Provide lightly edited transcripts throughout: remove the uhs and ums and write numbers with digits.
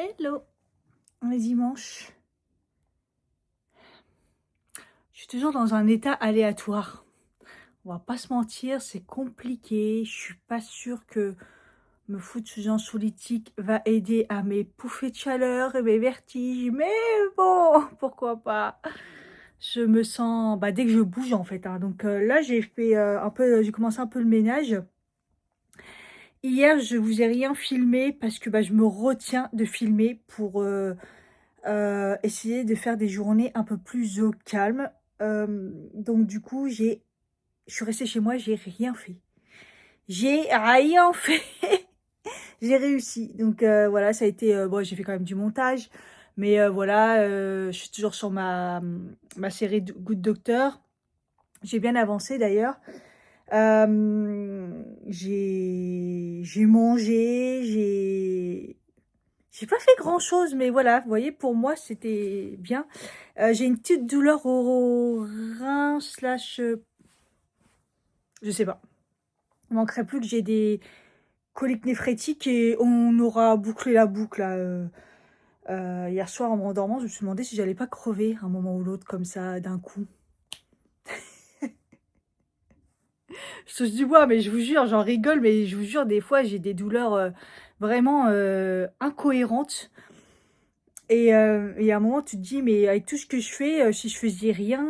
Hello, on est dimanche. Je suis toujours dans un état aléatoire. On va pas se mentir, c'est compliqué. Je suis pas sûre que me foutre sous anxiolytique va aider à mes pouffées de chaleur et mes vertiges. Mais bon, pourquoi pas. Je me sens, dès que je bouge en fait. Donc là, j'ai fait j'ai commencé un peu le ménage. Hier, je vous ai rien filmé parce que je me retiens de filmer pour essayer de faire des journées un peu plus au calme. Donc du coup, je suis restée chez moi, j'ai rien fait. J'ai rien fait. J'ai réussi. Donc voilà, ça a été bon, j'ai fait quand même du montage, mais voilà, je suis toujours sur ma série de Good Doctor. J'ai bien avancé d'ailleurs. J'ai mangé, j'ai pas fait grand-chose, mais voilà, vous voyez, pour moi, c'était bien. J'ai une petite douleur au rein slash... je sais pas. Il manquerait plus que j'ai des coliques néphrétiques et on aura bouclé la boucle, là. Hier soir, en me rendormant, je me suis demandé si j'allais pas crever un moment ou l'autre, comme ça, d'un coup. Je touche du bois, mais je vous jure, j'en rigole, mais je vous jure, des fois, j'ai des douleurs vraiment incohérentes. Et à un moment, tu te dis, mais avec tout ce que je fais, si je faisais rien,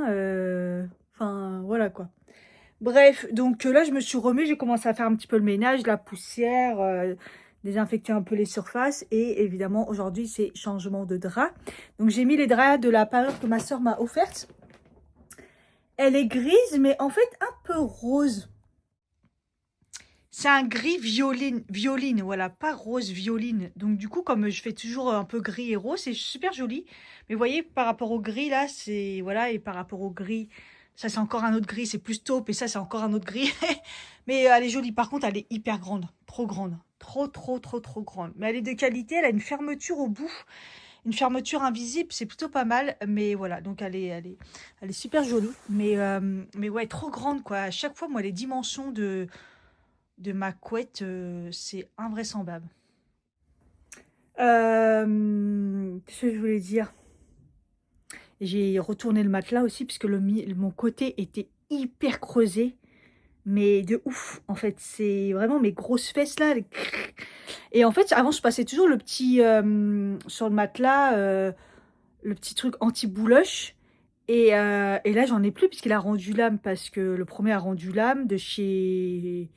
enfin, voilà quoi. Bref, donc là, je me suis remis, j'ai commencé à faire un petit peu le ménage, la poussière, désinfecter un peu les surfaces. Et évidemment, aujourd'hui, c'est changement de drap. Donc, j'ai mis les draps de la parure que ma soeur m'a offerte. Elle est grise, mais en fait, un peu rose. C'est un gris violine, voilà, pas rose violine. Donc du coup, comme je fais toujours un peu gris et rose, c'est super joli. Mais vous voyez, par rapport au gris, là, c'est... Voilà, et par rapport au gris, ça c'est encore un autre gris, c'est plus taupe, et ça c'est encore un autre gris. Mais elle est jolie. Par contre, elle est hyper grande, trop grande. Trop grande. Mais elle est de qualité, elle a une fermeture au bout. Une fermeture invisible, c'est plutôt pas mal. Mais voilà, donc elle est super jolie. Mais ouais, trop grande, quoi. À chaque fois, moi, les dimensions de ma couette, c'est invraisemblable. Qu'est-ce que je voulais dire? J'ai retourné le matelas aussi puisque mon côté était hyper creusé, mais de ouf. En fait, c'est vraiment mes grosses fesses là. Et en fait, avant, je passais toujours le petit sur le matelas, le petit truc anti-bouloche. Et là, j'en ai plus puisqu'il a rendu l'âme parce que le premier a rendu l'âme de chez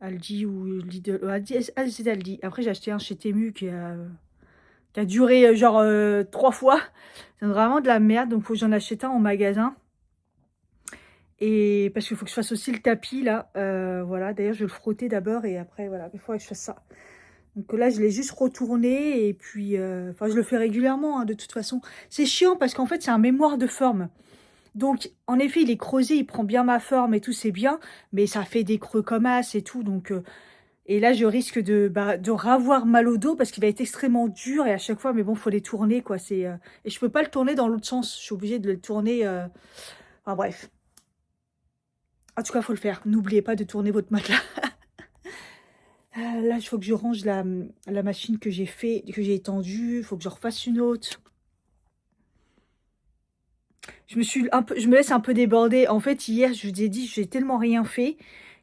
Aldi ou Lidl. Aldi, c'est Aldi. Après, j'ai acheté un chez Temu qui a duré genre 3 fois. C'est vraiment de la merde. Donc, faut que j'en achète un en magasin. Et parce qu'il faut que je fasse aussi le tapis là. Voilà. D'ailleurs, je vais le frotter d'abord et après, voilà. Il faudrait que je fasse ça. Donc là, je l'ai juste retourné. Et puis, enfin, je le fais régulièrement de toute façon. C'est chiant parce qu'en fait, c'est un mémoire de forme. Donc, en effet, il est creusé, il prend bien ma forme et tout, c'est bien, mais ça fait des creux comme as et tout. Donc, et là, je risque de ravoir mal au dos parce qu'il va être extrêmement dur et à chaque fois, mais bon, faut les tourner, quoi. Et je peux pas le tourner dans l'autre sens. Je suis obligée de le tourner. Enfin, bref. En tout cas, faut le faire. N'oubliez pas de tourner votre matelas. Là, il faut que je range la machine que j'ai étendue. Il faut que je refasse une autre. Je me laisse un peu déborder. En fait, hier, je vous ai dit, j'ai tellement rien fait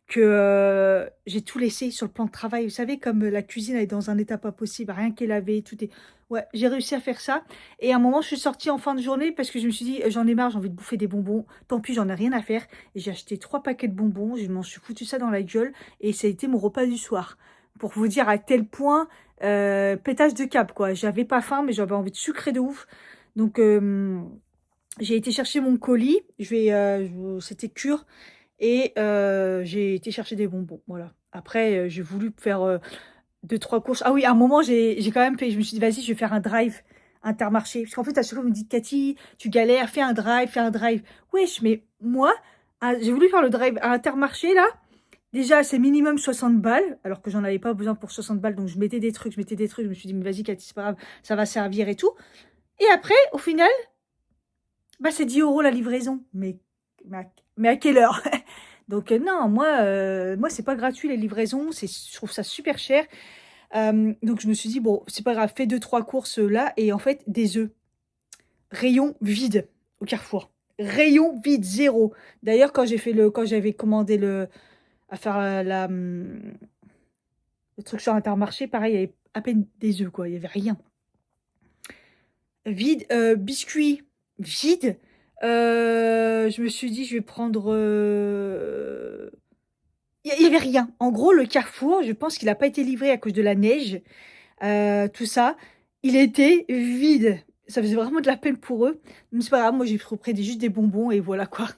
que j'ai tout laissé sur le plan de travail. Vous savez, comme la cuisine elle est dans un état pas possible, rien qu'est lavé, tout est... Ouais, j'ai réussi à faire ça. Et à un moment, je suis sortie en fin de journée parce que je me suis dit, j'en ai marre, j'ai envie de bouffer des bonbons. Tant pis, j'en ai rien à faire. Et j'ai acheté 3 paquets de bonbons. Je m'en suis foutu ça dans la gueule. Et ça a été mon repas du soir. Pour vous dire à quel point, pétage de câble, quoi. J'avais pas faim, mais j'avais envie de sucrer de ouf. Donc, j'ai été chercher mon colis. C'était Cure. Et j'ai été chercher des bonbons, voilà. Après, j'ai voulu faire 2-3 courses. Ah oui, à un moment, j'ai quand même fait, je me suis dit: «Vas-y, je vais faire un drive Intermarché». Parce qu'en fait, à chaque fois, on me dit: «Cathy, tu galères, fais un drive, fais un drive». Wesh, mais moi, j'ai voulu faire le drive à Intermarché, là. Déjà, c'est minimum 60 balles, alors que j'en avais pas besoin pour 60 balles. Donc, je mettais des trucs, je mettais des trucs. Je me suis dit: «Mais vas-y, Cathy, c'est pas grave, ça va servir et tout». Et après, au final, c'est 10 € la livraison. Mais à quelle heure? Donc non, moi c'est pas gratuit les livraisons, je trouve ça super cher. Donc je me suis dit: «Bon, c'est pas grave, fais deux trois courses, là» et en fait, des œufs. Rayon vide au Carrefour. Rayon vide, zéro. D'ailleurs, quand j'avais commandé à faire le truc sur Intermarché, pareil, il y avait à peine des œufs, quoi, il y avait rien. Vide, biscuits, vide. Je me suis dit: «Je vais prendre», il y avait rien. En gros, le Carrefour, je pense qu'il a pas été livré à cause de la neige, tout ça. Il était vide. Ça faisait vraiment de la peine pour eux. Mais c'est pas grave, moi j'ai repris juste des bonbons et voilà quoi.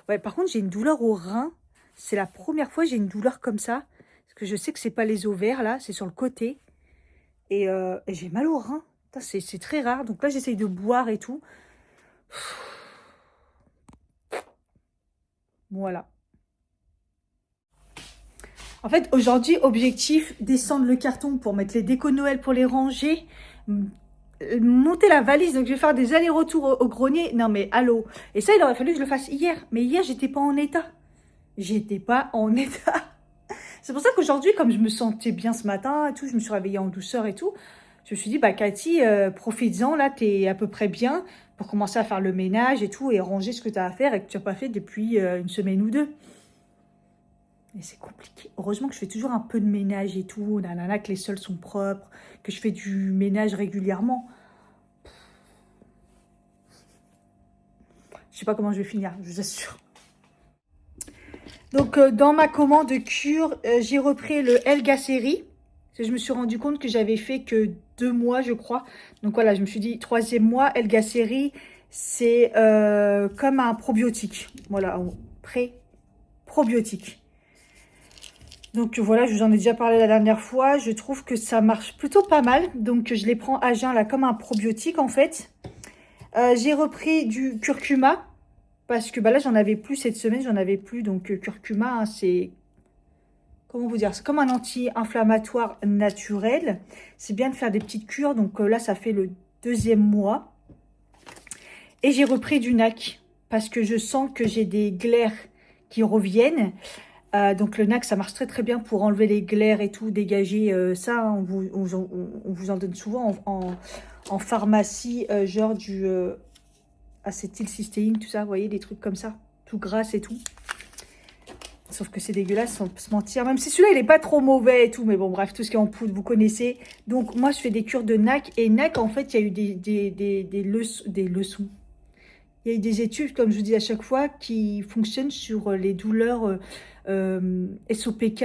Ouais, par contre, j'ai une douleur au rein. C'est la première fois que j'ai une douleur comme ça. Parce que je sais que c'est pas les ovaires là, c'est sur le côté. Et j'ai mal au rein. Putain, c'est très rare. Donc là, j'essaye de boire et tout. Voilà. En fait, aujourd'hui, objectif, descendre le carton pour mettre les décos de Noël pour les ranger. Monter la valise, donc je vais faire des allers-retours au grenier. Non mais allô. Et ça, il aurait fallu que je le fasse hier. Mais hier, j'étais pas en état. J'étais pas en état. C'est pour ça qu'aujourd'hui, comme je me sentais bien ce matin et tout, je me suis réveillée en douceur et tout, je me suis dit, bah Cathy, profites-en, là, t'es à peu près bien pour commencer à faire le ménage et tout et ranger ce que tu as à faire et que tu n'as pas fait depuis une semaine ou deux. Mais c'est compliqué. Heureusement que je fais toujours un peu de ménage et tout, nanana, que les sols sont propres, que je fais du ménage régulièrement. Je sais pas comment je vais finir, je vous assure. Donc, dans ma commande cure, j'ai repris le Elga Série. Je me suis rendu compte que j'avais fait que 2 mois, je crois. Donc voilà, je me suis dit, troisième mois, Elga Série, c'est comme un probiotique. Voilà, un pré-probiotique. Donc voilà, je vous en ai déjà parlé la dernière fois. Je trouve que ça marche plutôt pas mal. Donc je les prends à jeun là comme un probiotique en fait. J'ai repris du curcuma. Parce que bah, là, j'en avais plus cette semaine, j'en avais plus. Donc curcuma, hein, c'est... Comment vous dire? C'est comme un anti-inflammatoire naturel. C'est bien de faire des petites cures. Donc là, ça fait le deuxième mois. Et j'ai repris du NAC. Parce que je sens que j'ai des glaires qui reviennent. Donc le NAC, ça marche très très bien pour enlever les glaires et tout, dégager ça. Hein, on vous en donne souvent en pharmacie, genre du acétylcystéine, tout ça, vous voyez, des trucs comme ça, tout grasse et tout. Sauf que c'est dégueulasse, on peut se mentir. Même si celui-là, il n'est pas trop mauvais et tout, mais bon, bref, tout ce qui est en poudre, vous connaissez. Donc moi, je fais des cures de NAC. Et NAC, en fait, il y a eu des leçons. Il y a eu des études, comme je vous dis à chaque fois, qui fonctionnent sur les douleurs SOPK,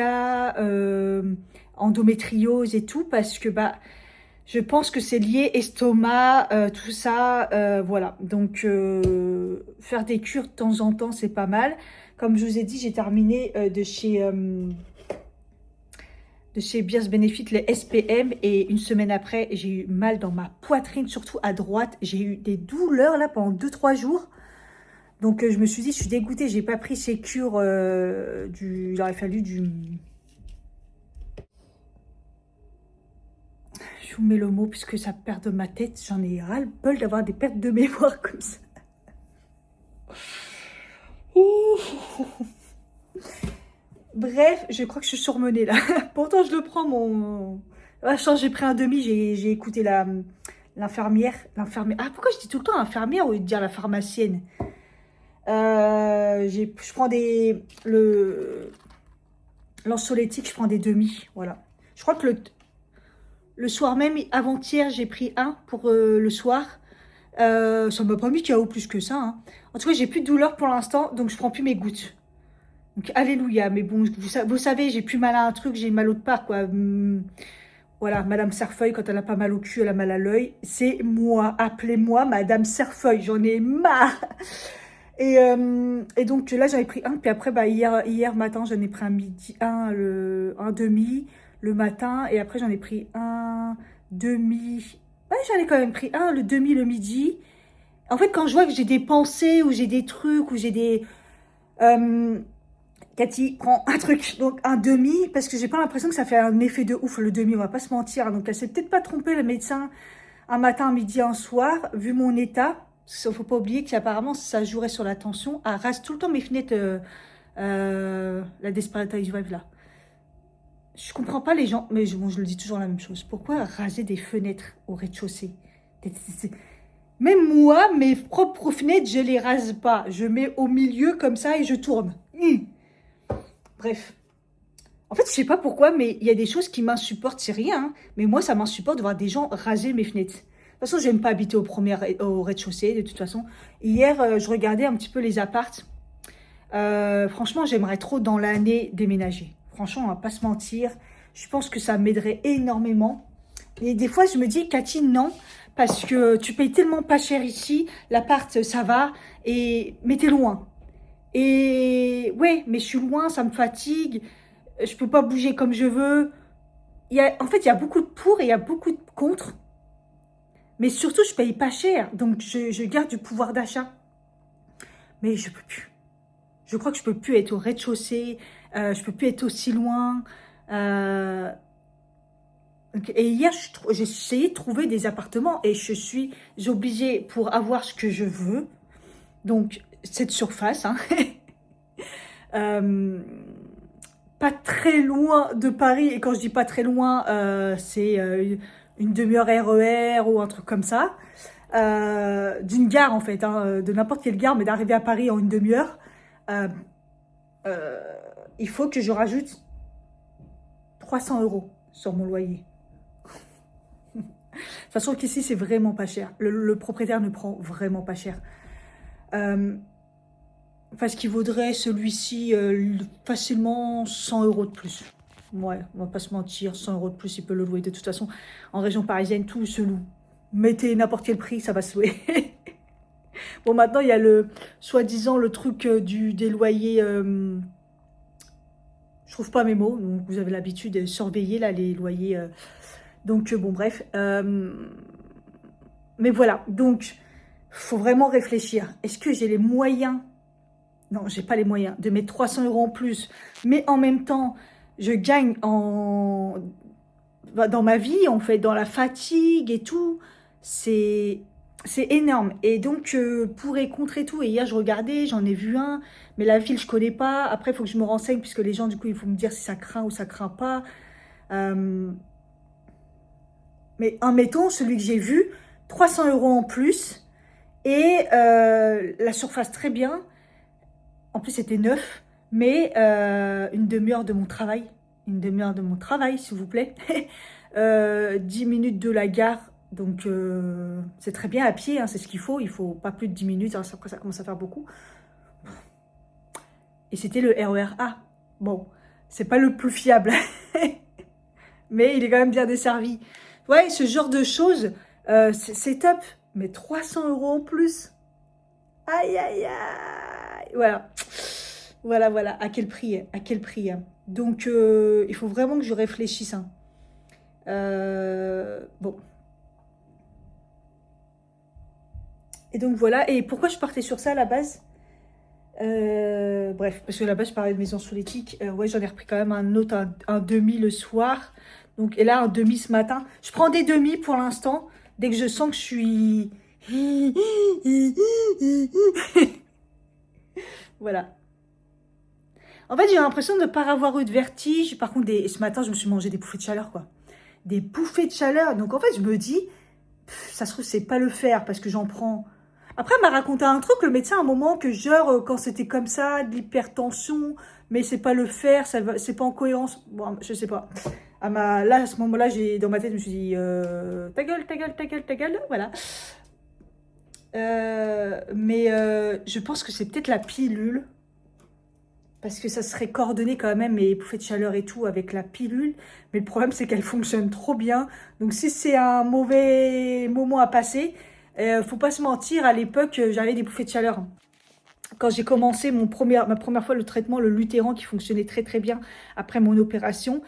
endométriose et tout, parce que bah, je pense que c'est lié estomac, tout ça, voilà. Donc, faire des cures de temps en temps, c'est pas mal. Comme je vous ai dit, j'ai terminé de chez Beers Benefit les SPM et une semaine après, j'ai eu mal dans ma poitrine, surtout à droite. J'ai eu des douleurs là pendant 2-3 jours. Donc je me suis dit, je suis dégoûtée, j'ai pas pris ces cures il aurait fallu du... Je vous mets le mot puisque ça perd de ma tête. J'en ai ras-le-bol d'avoir des pertes de mémoire comme ça. Bref, je crois que je suis surmenée là. Pourtant, je le prends mon... j'ai pris un demi, j'ai écouté l'infirmière. Ah, pourquoi je dis tout le temps infirmière au lieu de dire la pharmacienne? Je prends l'anxiolytique, je prends des demi, voilà. Je crois que le soir même, avant-hier, j'ai pris un pour le soir. Ça ne m'a pas mis KO plus que ça. Hein. En tout cas, j'ai plus de douleur pour l'instant, donc je prends plus mes gouttes. Donc, alléluia. Mais bon, vous savez, j'ai plus mal à un truc, j'ai mal autre part, quoi. Voilà, Madame Cerfeuil, quand elle a pas mal au cul, elle a mal à l'œil. C'est moi. Appelez-moi Madame Cerfeuil. J'en ai marre. Et donc là, j'en ai pris un. Puis après, bah, hier matin, j'en ai pris un midi, un demi le matin. Et après, j'en ai pris un demi. Ouais, j'en ai quand même pris un, le demi, le midi. En fait, quand je vois que j'ai des pensées ou j'ai des trucs ou j'ai des... Cathy, prends un truc, donc un demi, parce que j'ai pas l'impression que ça fait un effet de ouf, le demi, on va pas se mentir. Donc elle s'est peut-être pas trompée, le médecin, un matin, un midi, un soir, vu mon état. Parce qu'il faut pas oublier qu'apparemment, ça jouerait sur la tension. Elle rase tout le temps mes fenêtres, la Desperate Housewives, là. Je comprends pas les gens, mais bon, je le dis toujours la même chose. Pourquoi raser des fenêtres au rez-de-chaussée? Même moi, mes propres fenêtres, je les rase pas. Je mets au milieu comme ça et je tourne. Bref. En fait, je sais pas pourquoi, mais il y a des choses qui m'insupportent, c'est rien. Hein, mais moi, ça m'insupporte de voir des gens raser mes fenêtres. De toute façon, j'aime pas habiter au rez-de-chaussée, de toute façon. Hier, je regardais un petit peu les apparts. Franchement, j'aimerais trop dans l'année déménager. Franchement, on va pas se mentir. Je pense que ça m'aiderait énormément. Et des fois, je me dis, Cathy, non, parce que tu payes tellement pas cher ici. L'appart, ça va, mais t'es loin. Et ouais, mais je suis loin, ça me fatigue. Je peux pas bouger comme je veux. En fait, il y a beaucoup de pour et il y a beaucoup de contre. Mais surtout, je paye pas cher. Donc, je garde du pouvoir d'achat. Mais je peux plus. Je crois que je peux plus être au rez-de-chaussée. Je peux plus être aussi loin. Et hier, j'ai essayé de trouver des appartements. Et je suis obligée pour avoir ce que je veux. Donc, cette surface. Hein, pas très loin de Paris. Et quand je dis pas très loin, c'est une demi-heure RER ou un truc comme ça. D'une gare en fait, hein, de n'importe quelle gare, mais d'arriver à Paris en une demi-heure. Il faut que je rajoute 300 € sur mon loyer. Sachant qu'ici, c'est vraiment pas cher. Le propriétaire ne prend vraiment pas cher. Parce qu'il vaudrait celui-ci facilement 100 € de plus. Ouais, on va pas se mentir, 100 € de plus, il peut le louer. De toute façon, en région parisienne, tout se loue. Mettez n'importe quel prix, ça va se louer. Bon, maintenant, il y a soi-disant, le truc des loyers... je trouve pas mes mots, donc vous avez l'habitude de surveiller, là, les loyers... donc, bon, bref. Mais voilà, donc, faut vraiment réfléchir. Est-ce que j'ai les moyens... Non, j'ai pas les moyens de mettre 300 € en plus. Mais en même temps, je gagne dans ma vie, en fait, dans la fatigue et tout. C'est énorme. Et donc, pour et contre et tout. Et hier, je regardais, j'en ai vu un. Mais la ville, je connais pas. Après, il faut que je me renseigne, puisque les gens, du coup, il faut me dire si ça craint ou ça craint pas. Mais admettons, celui que j'ai vu, 300 € en plus. Et la surface, très bien. En plus, c'était neuf. Mais une demi-heure de mon travail. Une demi-heure de mon travail, s'il vous plaît. 10 minutes de la gare. Donc, c'est très bien à pied, hein, c'est ce qu'il faut. Il faut pas plus de 10 minutes. Hein, après, ça commence à faire beaucoup. Et c'était le RER A. Bon, c'est pas le plus fiable. Mais il est quand même bien desservi. Ouais, ce genre de choses, c'est top. Mais 300 € en plus. Aïe, aïe, aïe. Voilà. Voilà, voilà. À quel prix? À quel prix? Donc, il faut vraiment que je réfléchisse. Hein. Bon. Et donc, voilà. Et pourquoi je partais sur ça à la base? Bref, parce que là-bas, je parlais de maison solétique. Ouais, j'en ai repris quand même un autre, un demi le soir. Donc, et là, un demi ce matin. Je prends des demi pour l'instant. Dès que je sens que je suis... Voilà. En fait, j'ai l'impression de ne pas avoir eu de vertige. Par contre, ce matin, je me suis mangé des bouffées de chaleur, quoi. Des bouffées de chaleur. Donc, en fait, je me dis, ça se trouve, c'est pas le faire parce que j'en prends... Après, elle m'a raconté un truc, le médecin, à un moment, que genre, quand c'était comme ça, de l'hypertension, mais c'est pas le faire, c'est pas en cohérence. Bon, je sais pas. Là, à ce moment-là, dans ma tête, je me suis dit, ta gueule, ta gueule, ta gueule, ta gueule, voilà. Mais je pense que c'est peut-être la pilule. Parce que ça serait coordonné quand même, mes bouffées de chaleur et tout, avec la pilule. Mais le problème, c'est qu'elle fonctionne trop bien. Donc, si c'est un mauvais moment à passer, faut pas se mentir, à l'époque, j'avais des bouffées de chaleur. Quand j'ai commencé ma première fois le traitement, le Luthéran, qui fonctionnait très très bien après mon opération,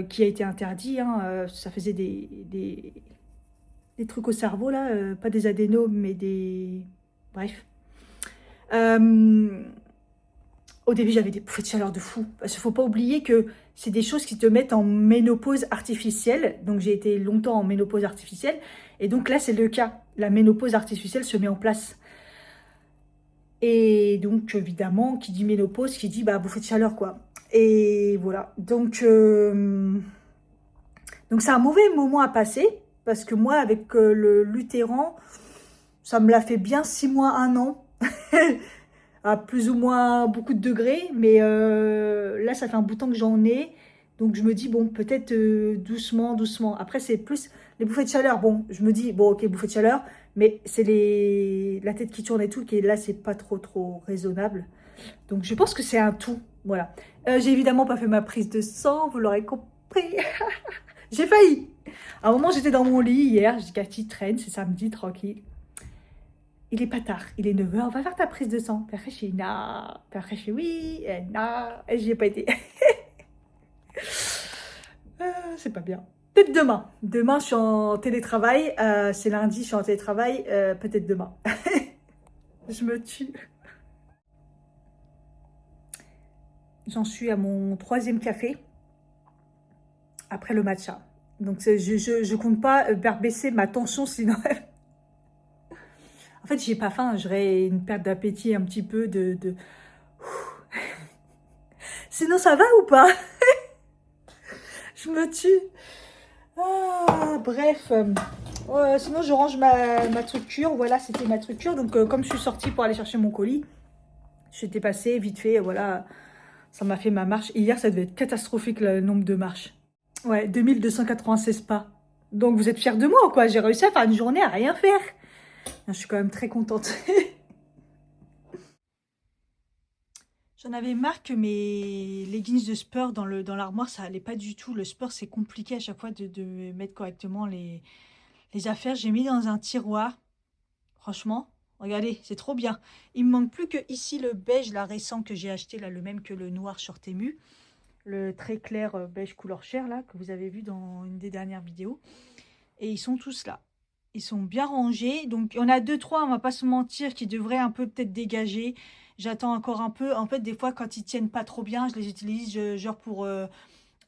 qui a été interdit, hein, ça faisait des trucs au cerveau, là, pas des adénomes, mais des... Bref. Au début, j'avais des bouffées de chaleur de fou. Parce qu'il ne faut pas oublier que c'est des choses qui te mettent en ménopause artificielle. Donc, j'ai été longtemps en ménopause artificielle. Et donc là, c'est le cas. La ménopause artificielle se met en place. Et donc, évidemment, qui dit ménopause, qui dit bouffée de chaleur, quoi. Et voilà. Donc c'est un mauvais moment à passer. Parce que moi, avec le Luthéran, ça me l'a fait bien 6 mois, 1 an. À plus ou moins beaucoup de degrés. Mais là, ça fait un bout de temps que j'en ai. Donc je me dis, bon, peut-être doucement, doucement. Après, c'est plus les bouffées de chaleur. Bon, je me dis, bon, ok, bouffées de chaleur. Mais c'est la tête qui tourne et tout, qui est là, c'est pas trop raisonnable. Donc je pense que c'est un tout. Voilà. J'ai évidemment pas fait ma prise de sang, vous l'aurez compris. J'ai failli. À un moment, j'étais dans mon lit hier. Je dis, Cathy, traîne, c'est samedi, tranquille. Il est pas tard, il est 9h, on va faire ta prise de sang. Puis après, je dis, non. Puis après, je dis, oui, non. Et j'y ai pas été. C'est pas bien. Peut-être demain. Demain, je suis en télétravail. C'est lundi, je suis en télétravail. Peut-être demain. Je me tue. J'en suis à mon 3e café après le matcha. Donc, je compte pas baisser ma tension, sinon... En fait, j'ai pas faim. J'aurais une perte d'appétit un petit peu de... Sinon, ça va ou pas? Je me tue. Ah, bref. Sinon, je range ma structure. Voilà, c'était ma structure. Donc, comme je suis sortie pour aller chercher mon colis, j'étais passée vite fait. Voilà, ça m'a fait ma marche. Hier, ça devait être catastrophique le nombre de marches. Ouais, 2296 pas. Donc, vous êtes fiers de moi ou quoi? J'ai réussi à faire une journée à rien faire. Je suis quand même très contente. J'en avais marre que mes leggings de sport dans l'armoire, ça allait pas du tout. Le sport, c'est compliqué à chaque fois de mettre correctement les affaires. J'ai mis dans un tiroir. Franchement, regardez, c'est trop bien. Il me manque plus que ici le beige, là, récent que j'ai acheté, là, le même que le noir sur Temu. Le très clair beige couleur chair, là, que vous avez vu dans une des dernières vidéos. Et ils sont tous là. Ils sont bien rangés. Donc, il y en a 2, 3, on va pas se mentir, qui devraient un peu peut-être dégager. J'attends encore un peu. En fait, des fois, quand ils tiennent pas trop bien, je les utilise genre pour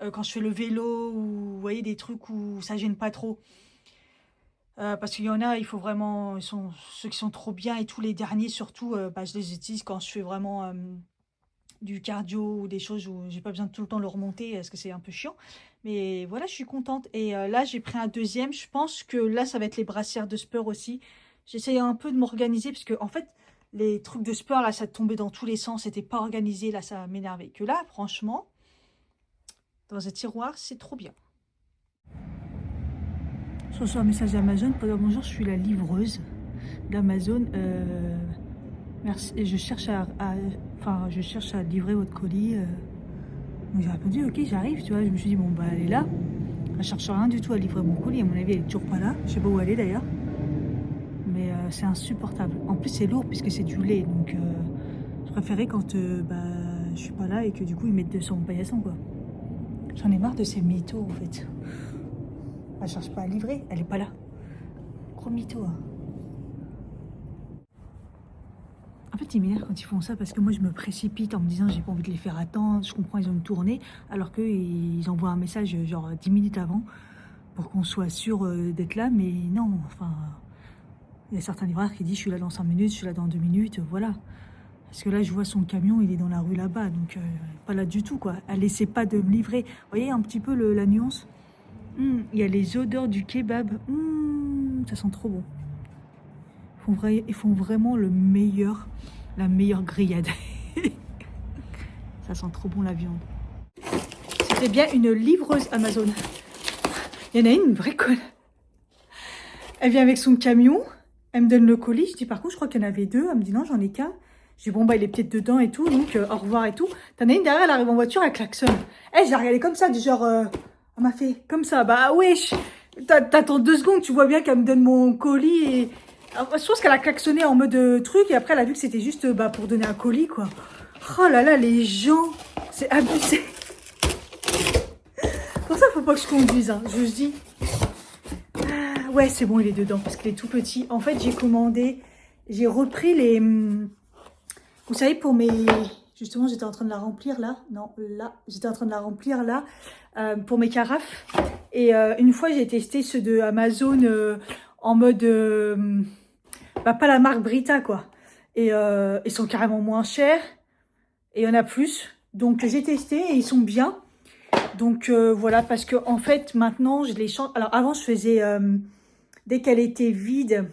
quand je fais le vélo ou vous voyez des trucs où ça gêne pas trop. Parce qu'il y en a, il faut vraiment, ceux qui sont trop bien et tous les derniers surtout, bah, je les utilise quand je fais vraiment du cardio ou des choses où j'ai pas besoin de tout le temps le remonter parce que c'est un peu chiant. Mais voilà, je suis contente. Et là, j'ai pris un deuxième. Je pense que là, ça va être les brassières de sport aussi. J'essaye un peu de m'organiser parce que en fait, les trucs de sport, là, ça tombait dans tous les sens. C'était pas organisé. Là, ça m'énervait. Que là, franchement, dans un tiroir, c'est trop bien. Je reçois un message d'Amazon. Bonjour, je suis la livreuse d'Amazon. Merci. Et je cherche je cherche à livrer votre colis. Donc j'ai répondu, ok, j'arrive, tu vois. Je me suis dit, bon, bah, elle est là. Elle cherche rien du tout à livrer mon colis. À mon avis, elle est toujours pas là. Je sais pas où elle est d'ailleurs. Mais c'est insupportable. En plus, c'est lourd puisque c'est du lait. Donc, je préférais quand bah, je suis pas là et que du coup, ils mettent sur mon paillasson, quoi. J'en ai marre de ces mythos, en fait. Elle cherche pas à livrer, elle est pas là. Gros mytho, hein. En fait, ils m'énervent quand ils font ça parce que moi, je me précipite en me disant j'ai pas envie de les faire attendre. Je comprends, ils ont une tournée, alors qu'ils envoient un message genre 10 minutes avant pour qu'on soit sûr d'être là. Mais non, enfin, il y a certains livreurs qui disent je suis là dans 5 minutes, je suis là dans 2 minutes, voilà. Parce que là, je vois son camion, il est dans la rue là-bas, donc pas là du tout, quoi. Elle essaie pas de me livrer. Vous voyez un petit peu la nuance. Il y a les odeurs du kebab. Ça sent trop bon. Ils font vraiment la meilleure grillade. Ça sent trop bon la viande. C'était bien une livreuse Amazon. Il y en a une vraie conne. Elle vient avec son camion. Elle me donne le colis. Je dis par contre, je crois qu'il y en avait 2. Elle me dit non, j'en ai qu'un. Je dis bon, bah il est peut-être dedans et tout. Donc au revoir et tout. T'en as une derrière, elle arrive en voiture, elle klaxonne. Elle, j'ai regardé comme ça, du genre. Elle m'a fait comme ça. Bah wesh. T'attends 2 secondes, tu vois bien qu'elle me donne mon colis et. Alors, je pense qu'elle a klaxonné en mode truc et après elle a vu que c'était juste bah, pour donner un colis, quoi. Oh là là, les gens, c'est abusé. Pour ça, faut pas que je conduise, hein. Je dis. Ah, ouais, c'est bon, il est dedans parce qu'il est tout petit. En fait, j'ai repris les. Vous savez, pour mes. Justement, j'étais en train de la remplir là. Non, là. J'étais en train de la remplir là. Pour mes carafes. Et une fois, j'ai testé ceux de Amazon en mode. Bah, pas la marque Brita, quoi. Et ils sont carrément moins chers. Et il y en a plus. Donc j'ai testé et ils sont bien. Donc voilà, parce que en fait maintenant je les change. Alors avant je faisais, dès qu'elle était vide,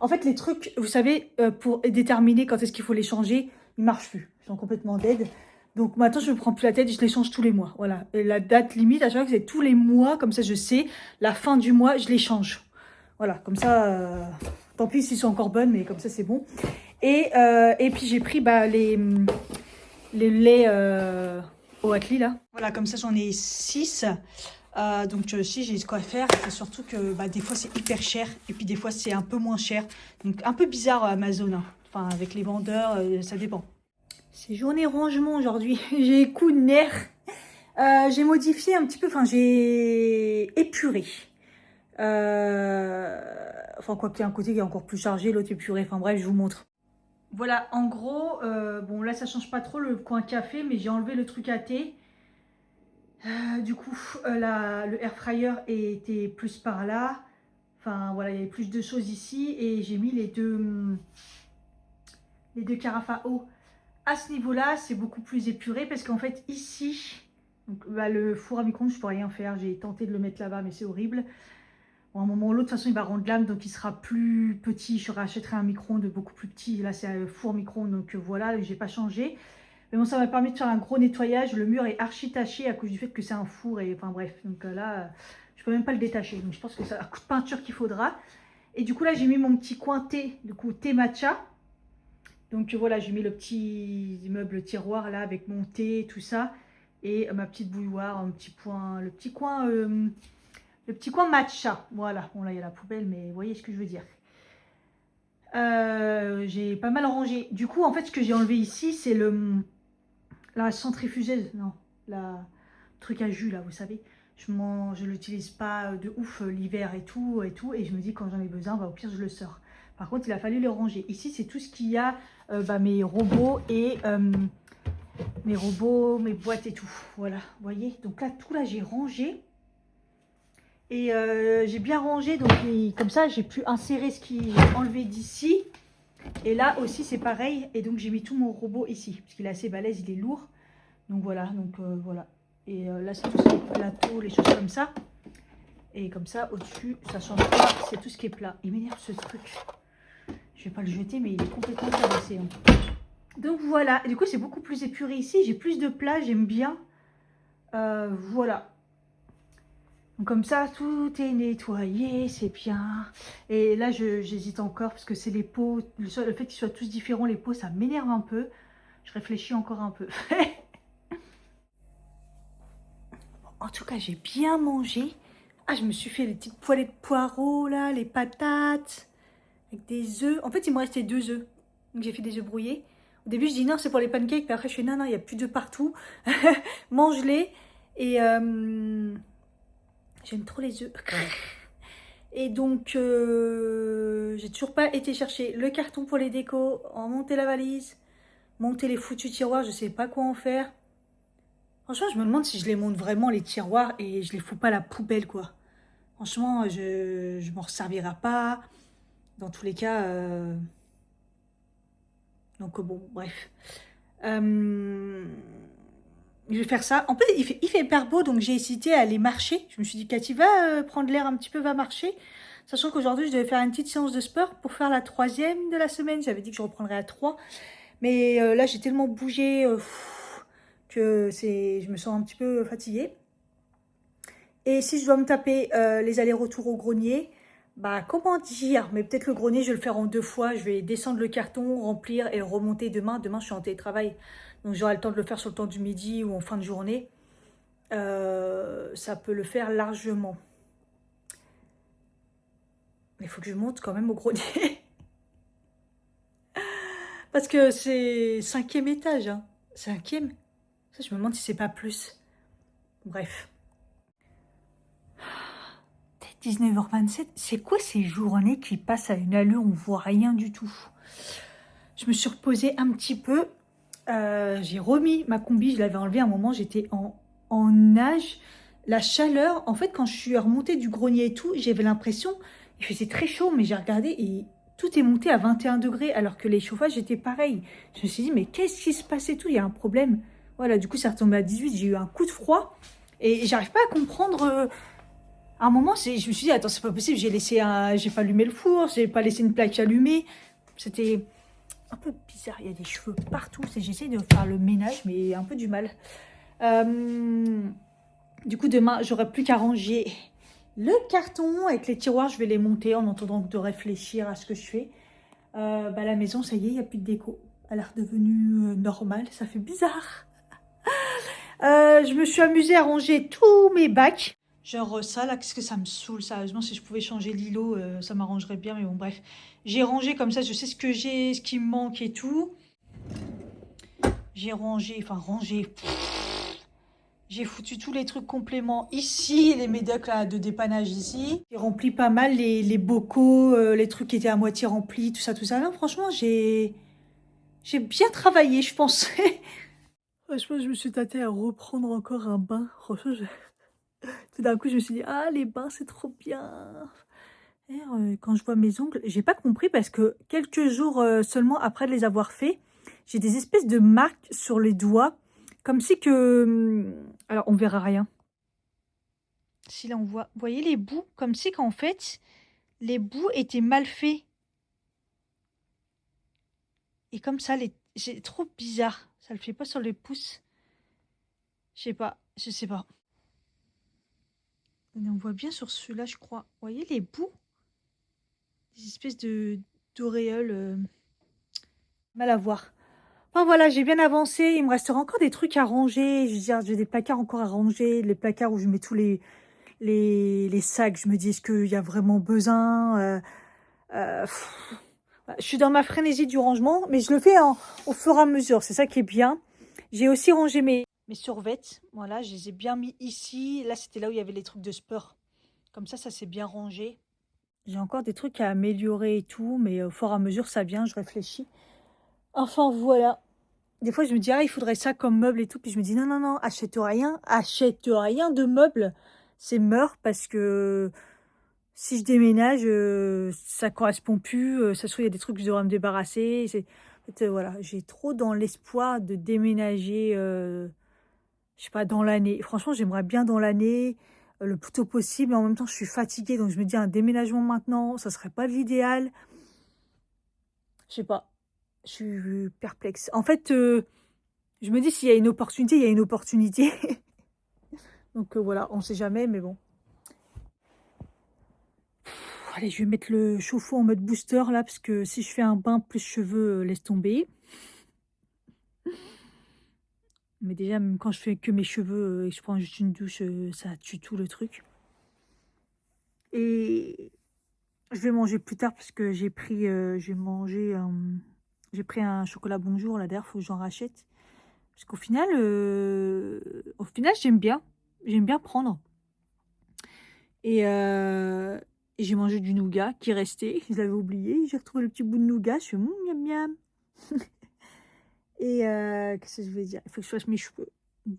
en fait les trucs, vous savez, pour déterminer quand est-ce qu'il faut les changer, ils marchent plus. Ils sont complètement dead. Donc maintenant je ne me prends plus la tête, je les change tous les mois. Voilà. Et la date limite à chaque fois que c'est tous les mois, comme ça je sais, la fin du mois je les change. Voilà, comme ça, tant pis s'ils sont encore bonnes, mais comme ça c'est bon. Et puis j'ai pris les laits au Atli là. Voilà, comme ça j'en ai 6. Donc si j'ai de quoi faire, c'est surtout que des fois c'est hyper cher et puis des fois c'est un peu moins cher. Donc un peu bizarre Amazon, hein. Enfin avec les vendeurs, ça dépend. C'est journée rangement aujourd'hui, j'ai coup de nerfs. J'ai modifié un petit peu, enfin j'ai épuré. Enfin quoi qu'il y ait un côté qui est encore plus chargé, l'autre épuré, enfin bref je vous montre. Voilà, en gros, bon là ça change pas trop le coin café, mais j'ai enlevé le truc à thé. Du coup, le air fryer était plus par là. Enfin voilà, il y avait plus de choses ici et j'ai mis les deux carafes à eau. À ce niveau-là, c'est beaucoup plus épuré parce qu'en fait ici, donc, le four à micro-ondes, je peux rien faire. J'ai tenté de le mettre là-bas, mais c'est horrible. Bon, à un moment ou l'autre, de toute façon, il va rendre l'âme, donc il sera plus petit. Je rachèterai un micro-ondes beaucoup plus petit. Là, c'est un four micro-ondes, donc voilà, j'ai pas changé. Mais bon, ça m'a permis de faire un gros nettoyage. Le mur est archi taché à cause du fait que c'est un four. Et enfin bref, donc là, je peux même pas le détacher. Donc je pense que c'est un coup de peinture qu'il faudra. Et du coup, là, j'ai mis mon petit coin thé, du coup, thé matcha. Donc voilà, j'ai mis le petit meuble tiroir là avec mon thé, tout ça. Et ma petite bouilloire, un petit point, le petit coin matcha. Voilà, bon là, il y a la poubelle, mais vous voyez ce que je veux dire. J'ai pas mal rangé. Du coup, en fait, ce que j'ai enlevé ici, c'est la centrifugeuse, non, la truc à jus là, vous savez. Je l'utilise pas de ouf l'hiver et tout, et je me dis quand j'en ai besoin, au pire je le sors. Par contre, il a fallu le ranger. Ici, c'est tout ce qu'il y a, mes robots et mes boîtes et tout. Voilà, vous voyez. Donc là, tout là, j'ai rangé. Et j'ai bien rangé, donc comme ça, j'ai pu insérer ce qui est enlevé d'ici. Et là aussi, c'est pareil. Et donc, j'ai mis tout mon robot ici, parce qu'il est assez balèze, il est lourd. Donc voilà, voilà. Et là, c'est tout ce qui est plateau, les choses comme ça. Et comme ça, au-dessus, ça change pas, c'est tout ce qui est plat. Il m'énerve ce truc. Je vais pas le jeter, mais il est complètement tabassé. Hein. Donc voilà, et du coup, c'est beaucoup plus épuré ici. J'ai plus de plats, j'aime bien. Voilà. Donc comme ça, tout est nettoyé, c'est bien. Et là, j'hésite encore parce que c'est les pots. Le fait qu'ils soient tous différents, les pots, ça m'énerve un peu. Je réfléchis encore un peu. En tout cas, j'ai bien mangé. Ah, je me suis fait les petites poêlées de poireaux, là, les patates, avec des œufs. En fait, il me restait 2 œufs. Donc, j'ai fait des œufs brouillés. Au début, je dis non, c'est pour les pancakes. Puis après, je fais non, non, il n'y a plus d'œufs partout. Mange-les. Et j'aime trop les œufs. Et donc, j'ai toujours pas été chercher le carton pour les décos, en monter la valise, monter les foutus tiroirs, je sais pas quoi en faire. Franchement, je me demande si je les monte vraiment, les tiroirs, et je les fous pas à la poubelle, quoi. Franchement, je m'en resservirai pas. Dans tous les cas, donc bon, bref. Je vais faire ça. En plus, il fait hyper beau, donc j'ai hésité à aller marcher. Je me suis dit, Cathy, va prendre l'air un petit peu, va marcher. Sachant qu'aujourd'hui, je devais faire une petite séance de sport pour faire la 3e de la semaine. J'avais dit que je reprendrais à 3. Mais là, j'ai tellement bougé que je me sens un petit peu fatiguée. Et si je dois me taper les allers-retours au grenier, comment dire, mais peut-être le grenier, je vais le faire en 2 fois. Je vais descendre le carton, remplir et le remonter demain. Demain, je suis en télétravail. Donc, j'aurai le temps de le faire sur le temps du midi ou en fin de journée. Ça peut le faire largement. Mais il faut que je monte quand même au grenier. Parce que c'est 5e étage. Hein. 5e. Ça, je me demande si c'est pas plus. Bref. 19h27, c'est quoi ces journées qui passent à une allure, on voit rien du tout. Je me suis reposée un petit peu, j'ai remis ma combi, je l'avais enlevée à un moment, j'étais en nage. La chaleur, en fait quand je suis remontée du grenier et tout, j'avais l'impression, il faisait très chaud, mais j'ai regardé et tout est monté à 21 degrés alors que les chauffages étaient pareils. Je me suis dit, mais qu'est-ce qui se passe et tout? Il y a un problème. Voilà, du coup, ça retombé à 18. J'ai eu un coup de froid et j'arrive pas à comprendre. À un moment, je me suis dit, attends, c'est pas possible. J'ai pas allumé le four, j'ai pas laissé une plaque allumée. C'était un peu bizarre. Il y a des cheveux partout. J'essaie de faire le ménage, mais un peu du mal. Du coup, demain, j'aurai plus qu'à ranger le carton avec les tiroirs. Je vais les monter en attendant de réfléchir à ce que je fais. La maison, ça y est, il n'y a plus de déco. Elle est redevenue normale. Ça fait bizarre. Je me suis amusée à ranger tous mes bacs. Genre ça, là, qu'est-ce que ça me saoule, sérieusement. Si je pouvais changer l'îlot, ça m'arrangerait bien. Mais bon, bref. J'ai rangé comme ça, je sais ce que j'ai, ce qui me manque et tout. J'ai rangé, enfin rangé... J'ai foutu tous les trucs compléments ici, les médocs là, de dépannage ici. J'ai rempli pas mal les bocaux, les trucs qui étaient à moitié remplis, tout ça, tout ça. Non, franchement, j'ai bien travaillé, je pense. Franchement, je me suis tâtée à reprendre encore un bain. Franchement, tout d'un coup, je me suis dit, ah, les bains, c'est trop bien. Et, quand je vois mes ongles, j'ai pas compris parce que quelques jours seulement après de les avoir faits, j'ai des espèces de marques sur les doigts. Comme si que... Alors, on verra rien. Si là, on voit... Vous voyez les bouts? Comme si qu'en fait, les bouts étaient mal faits. Et comme ça, c'est trop bizarre. Ça le fait pas sur les pouces. Je sais pas. Je sais pas. Mais on voit bien sur celui-là, je crois. Vous voyez les bouts? Des espèces d'auréoles. Mal à voir. Enfin voilà, j'ai bien avancé. Il me restera encore des trucs à ranger. Je veux dire, j'ai des placards encore à ranger. Les placards où je mets tous les sacs. Je me dis, est-ce qu'il y a vraiment besoin Je suis dans ma frénésie du rangement, mais je le fais au fur et à mesure. C'est ça qui est bien. J'ai aussi rangé mes survêtements. Voilà, je les ai bien mis ici. Là, c'était là où il y avait les trucs de sport. Comme ça s'est bien rangé. J'ai encore des trucs à améliorer et tout, mais au fur et à mesure, ça vient. Je réfléchis. Enfin, voilà. Des fois, je me dis, ah, il faudrait ça comme meuble et tout. Puis je me dis, non, non, non, achète rien de meubles. C'est mort parce que si je déménage, ça correspond plus. Ça se trouve, il y a des trucs que je devrais me débarrasser. En fait, voilà, j'ai trop dans l'espoir de déménager, je sais pas, dans l'année. Franchement, j'aimerais bien dans l'année, le plus tôt possible. Mais en même temps, je suis fatiguée. Donc, je me dis, un déménagement maintenant, ça serait pas l'idéal. Je sais pas. Je suis perplexe. En fait, je me dis, s'il y a une opportunité, il y a une opportunité. Donc voilà, on sait jamais, mais bon. Allez, je vais mettre le chauffe-eau en mode booster, là, parce que si je fais un bain plus cheveux, laisse tomber. Mais déjà, même quand je fais que mes cheveux et je prends juste une douche, ça tue tout le truc. Et je vais manger plus tard, parce que j'ai pris, j'ai pris un chocolat Bonjour, là, d'ailleurs, il faut que j'en rachète. Parce qu'au final, j'aime bien. J'aime bien prendre. Et j'ai mangé du nougat qui restait. Je l'avais oublié. J'ai retrouvé le petit bout de nougat. Je suis miam miam. Et qu'est-ce que je vais dire? Il faut que je fasse mes cheveux.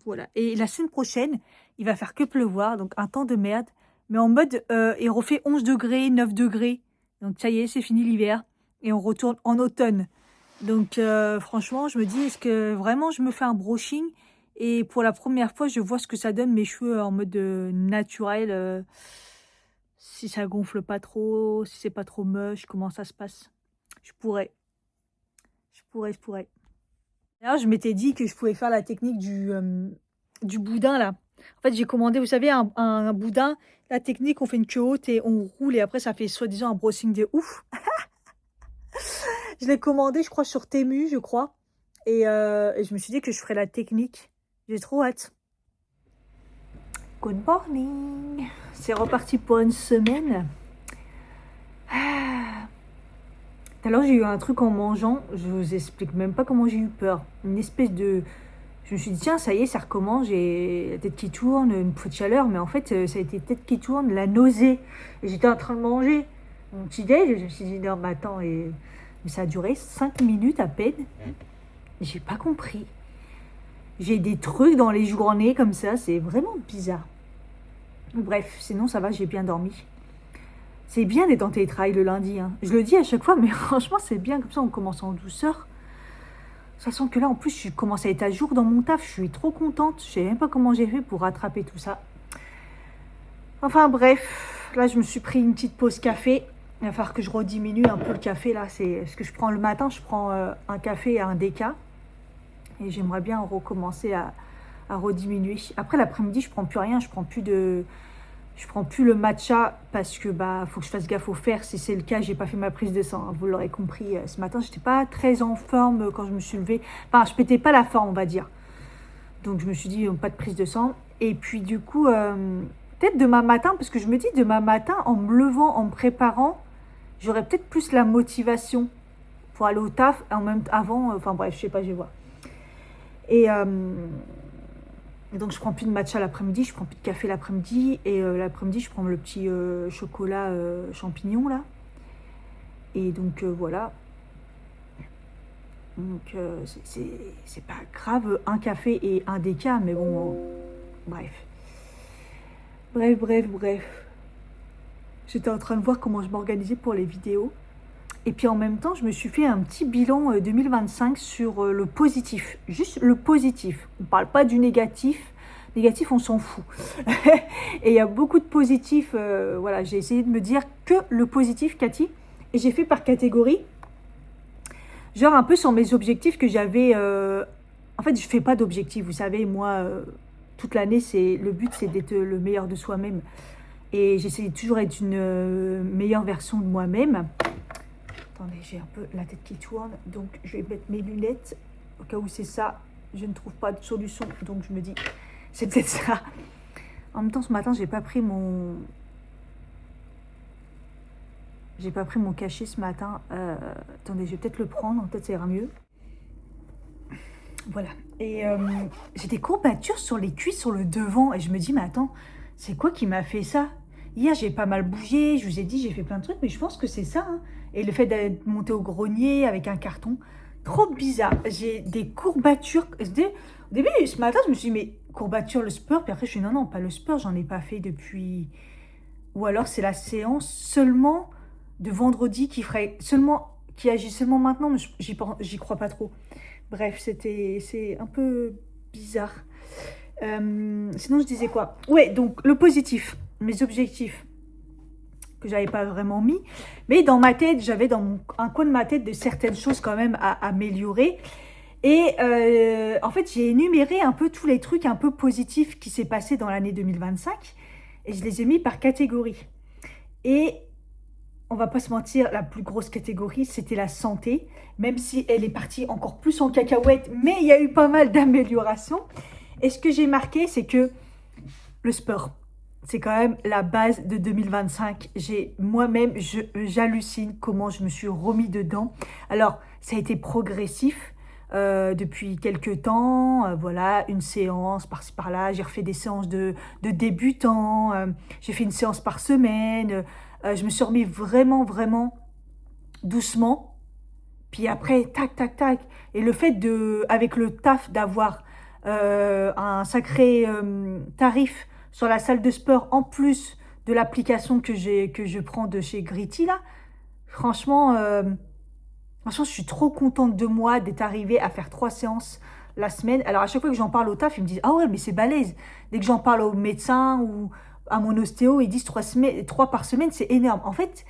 Voilà. Et la semaine prochaine, il va faire que pleuvoir. Donc un temps de merde. Mais en mode, il refait 11 degrés, 9 degrés. Donc ça y est, c'est fini l'hiver. Et on retourne en automne. Donc franchement, je me dis, est-ce que vraiment je me fais un brushing? Et pour la première fois, je vois ce que ça donne mes cheveux en mode naturel. Si ça gonfle pas trop, si c'est pas trop moche, comment ça se passe? Je pourrais. D'ailleurs, je m'étais dit que je pouvais faire la technique du boudin, là. En fait, j'ai commandé, vous savez, un boudin. La technique, on fait une queue haute et on roule. Et après, ça fait soi-disant un brushing de ouf. Je l'ai commandé, je crois, sur Temu, je crois. Et je me suis dit que je ferais la technique. J'ai trop hâte. Good morning. C'est reparti pour une semaine. Tout à l'heure, j'ai eu un truc en mangeant. Je vous explique même pas comment j'ai eu peur. Une espèce de... Je me suis dit, tiens, ça y est, ça recommence. J'ai la tête qui tourne, une peu de chaleur. Mais en fait, ça a été tête qui tourne, la nausée. Et j'étais en train de manger mon petit déj. Je me suis dit, non, mais attends. Mais ça a duré 5 minutes à peine. J'ai pas compris. J'ai des trucs dans les journées comme ça. C'est vraiment bizarre. Bref, sinon ça va, j'ai bien dormi. C'est bien d'être en télétravail le lundi, hein. Je le dis à chaque fois, mais franchement, c'est bien. Comme ça, on commence en douceur. Sachant que là, en plus, je commence à être à jour dans mon taf. Je suis trop contente. Je sais même pas comment j'ai fait pour rattraper tout ça. Enfin, bref. Là, je me suis pris une petite pause café. Il va falloir que je rediminue un peu le café, là. C'est ce que je prends le matin. Je prends un café et un déca. Et j'aimerais bien recommencer à rediminuer. Après, l'après-midi, je prends plus rien. Je prends plus le matcha parce que faut que je fasse gaffe au fer. Si c'est le cas, j'ai pas fait ma prise de sang, hein, vous l'aurez compris. Ce matin, j'étais pas très en forme quand je me suis levée. Enfin, je pétais pas la forme, on va dire. Donc je me suis dit pas de prise de sang. Et puis du coup, peut-être demain matin, parce que je me dis demain matin, en me levant, en me préparant, j'aurais peut-être plus la motivation pour aller au taf en même avant. Enfin bref, je sais pas, je vais voir. Et donc je prends plus de matcha l'après-midi, je prends plus de café l'après-midi. Et l'après-midi, je prends le petit chocolat champignon là. Et donc voilà. Donc c'est pas grave, un café et un déca, mais bon, bref. Bref. J'étais en train de voir comment je m'organisais pour les vidéos. Et puis en même temps, je me suis fait un petit bilan 2025 sur le positif. Juste le positif. On ne parle pas du négatif. Négatif, on s'en fout. Et il y a beaucoup de positifs. Voilà, j'ai essayé de me dire que le positif, Cathy. Et j'ai fait par catégorie. Genre un peu sur mes objectifs que j'avais. En fait, je ne fais pas d'objectifs. Vous savez, moi, toute l'année, le but, c'est d'être le meilleur de soi-même. Et j'essaie toujours d'être une meilleure version de moi-même. Attendez, j'ai un peu la tête qui tourne, donc je vais mettre mes lunettes. Au cas où c'est ça, je ne trouve pas de solution, donc je me dis, c'est peut-être ça. En même temps, ce matin, j'ai pas pris mon cachet ce matin. Attendez, je vais peut-être le prendre, peut-être ça ira mieux. Voilà. Et j'ai des courbatures sur les cuisses, sur le devant, et je me dis, mais attends, c'est quoi qui m'a fait ça? Hier, j'ai pas mal bougé, je vous ai dit, j'ai fait plein de trucs, mais je pense que c'est ça, hein. Et le fait d'être monté au grenier avec un carton, trop bizarre. J'ai des courbatures. Au début, ce matin, je me suis dit, mais courbatures, le sport. Puis après, je suis dit, non, pas le sport, j'en ai pas fait depuis. Ou alors, c'est la séance seulement de vendredi qui agit seulement maintenant, mais j'y crois pas trop. Bref, c'est un peu bizarre. Sinon, je disais quoi? Ouais, donc le positif, mes objectifs que j'avais pas vraiment mis, mais dans ma tête, j'avais dans un coin de ma tête de certaines choses quand même à améliorer. Et en fait, j'ai énuméré un peu tous les trucs un peu positifs qui s'est passé dans l'année 2025 et je les ai mis par catégorie. Et on va pas se mentir, la plus grosse catégorie, c'était la santé, même si elle est partie encore plus en cacahuète, mais il y a eu pas mal d'améliorations. Et ce que j'ai marqué, c'est que le sport, c'est quand même la base de 2025. Moi-même, j'hallucine comment je me suis remis dedans. Alors, ça a été progressif depuis quelques temps. Voilà, une séance par-ci par-là. J'ai refait des séances de débutants. J'ai fait une séance par semaine. Je me suis remis vraiment, vraiment doucement. Puis après, tac, tac, tac. Et le fait avec le taf, d'avoir un sacré tarif sur la salle de sport, en plus de l'application que je prends de chez Gritty, là, franchement, je suis trop contente de moi d'être arrivée à faire 3 séances la semaine. Alors, à chaque fois que j'en parle au taf, ils me disent « Ah ouais, mais c'est balèze !» Dès que j'en parle au médecin ou à mon ostéo, ils disent 3 par semaine, c'est énorme. En fait,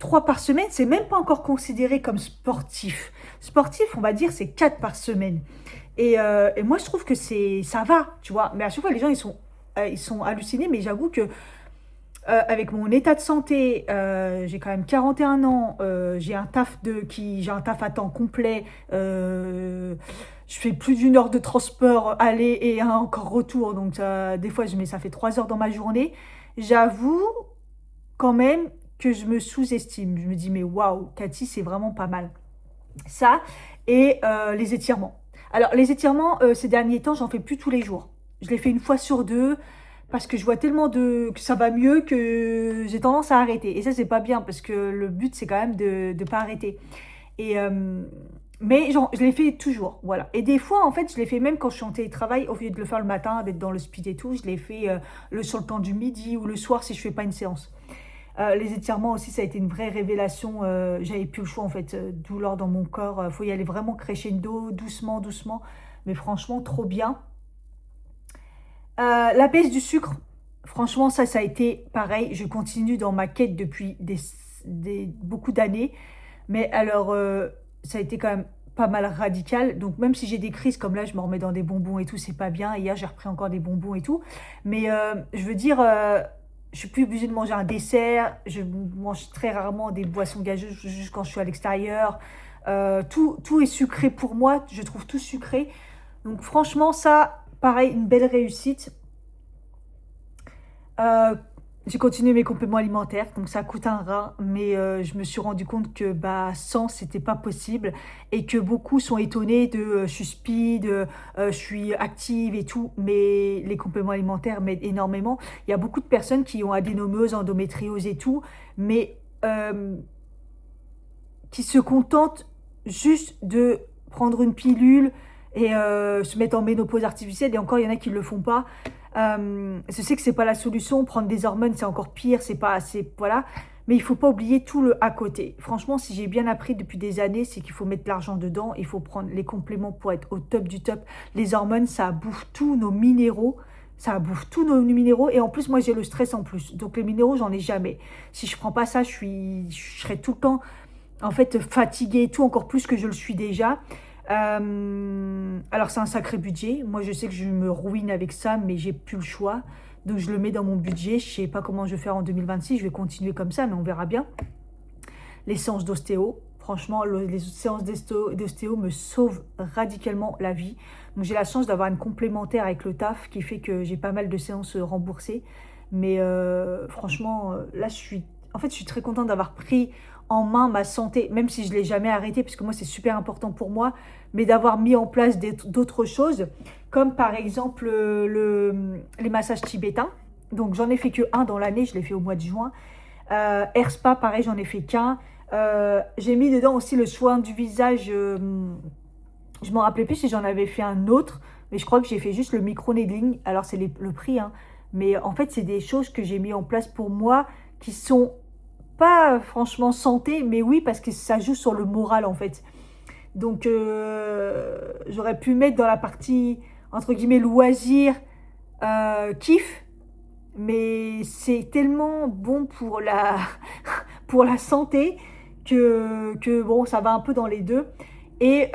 3 par semaine, c'est même pas encore considéré comme sportif. Sportif, on va dire, c'est 4 par semaine. Et moi, je trouve que ça va, tu vois. Mais à chaque fois, les gens, ils sont hallucinés. Mais j'avoue que avec mon état de santé, j'ai quand même 41 ans. J'ai un taf à temps complet. Je fais plus d'1 heure de transport aller et encore retour. Donc, des fois, ça fait 3 heures dans ma journée. J'avoue quand même que je me sous-estime. Je me dis, mais waouh, Cathy, c'est vraiment pas mal. Ça, et les étirements. Alors, les étirements, ces derniers temps, j'en fais plus tous les jours. Je les fais 1 fois sur 2 parce que je vois tellement que ça va mieux que j'ai tendance à arrêter. Et ça, c'est pas bien parce que le but, c'est quand même de ne pas arrêter. Et, mais je les fais toujours, voilà. Et des fois, en fait, je les fais même quand je suis en télétravail, au lieu de le faire le matin, d'être dans le speed et tout, je les fais sur le temps du midi ou le soir si je fais pas une séance. Les étirements aussi, ça a été une vraie révélation. J'avais plus le choix en fait. Douleur dans mon corps. Faut y aller vraiment crescendo, doucement, doucement. Mais franchement, trop bien. La baisse du sucre, franchement, ça a été pareil. Je continue dans ma quête depuis beaucoup d'années. Mais alors, ça a été quand même pas mal radical. Donc, même si j'ai des crises comme là, je me remets dans des bonbons et tout, c'est pas bien. Hier, j'ai repris encore des bonbons et tout. Mais je veux dire, je suis plus obligée de manger un dessert. Je mange très rarement des boissons gazeuses, juste quand je suis à l'extérieur. Tout est sucré pour moi. Je trouve tout sucré. Donc, franchement, ça, pareil, une belle réussite. Euh, j'ai continué mes compléments alimentaires, donc ça coûte un rein, mais je me suis rendu compte que bah, sans, c'était pas possible et que beaucoup sont étonnés de je suis speed, je suis active et tout, mais les compléments alimentaires m'aident énormément. Il y a beaucoup de personnes qui ont adénomyose, endométriose et tout, mais qui se contentent juste de prendre une pilule et se mettre en ménopause artificielle. Et encore, il y en a qui ne le font pas. Je sais que c'est pas la solution. Prendre des hormones, c'est encore pire. C'est pas assez, voilà. Mais il faut pas oublier tout le à côté. Franchement, si j'ai bien appris depuis des années, c'est qu'il faut mettre de l'argent dedans. Il faut prendre les compléments pour être au top du top. Les hormones, ça bouffe tous nos minéraux. Ça bouffe tous nos minéraux. Et en plus, moi, j'ai le stress en plus. Donc, les minéraux, j'en ai jamais. Si je prends pas ça, je serai tout le temps en fait fatiguée et tout, encore plus que je le suis déjà. Alors c'est un sacré budget. Moi je sais que je me ruine avec ça, mais j'ai plus le choix. Donc je le mets dans mon budget. Je sais pas comment je vais faire en 2026. Je vais continuer comme ça, mais on verra bien. Les séances d'ostéo. Franchement, les séances d'ostéo me sauvent radicalement la vie. Donc j'ai la chance d'avoir une complémentaire avec le taf qui fait que j'ai pas mal de séances remboursées. Mais franchement, là je suis très contente d'avoir pris en main ma santé, même si je ne l'ai jamais arrêté, parce que moi c'est super important pour moi, mais d'avoir mis en place d'autres choses, comme par exemple les massages tibétains. Donc j'en ai fait que un dans l'année, je l'ai fait au mois de juin. Air Spa, pareil, j'en ai fait qu'un. J'ai mis dedans aussi le soin du visage. Je m'en rappelais plus si j'en avais fait un autre, mais je crois que j'ai fait juste le micro-needling. Alors c'est le prix, hein. Mais en fait, c'est des choses que j'ai mis en place pour moi qui sont pas franchement santé, mais oui, parce que ça joue sur le moral en fait. Donc j'aurais pu mettre dans la partie, entre guillemets, loisir, kiff, mais c'est tellement bon pour pour la santé que bon, ça va un peu dans les deux. Et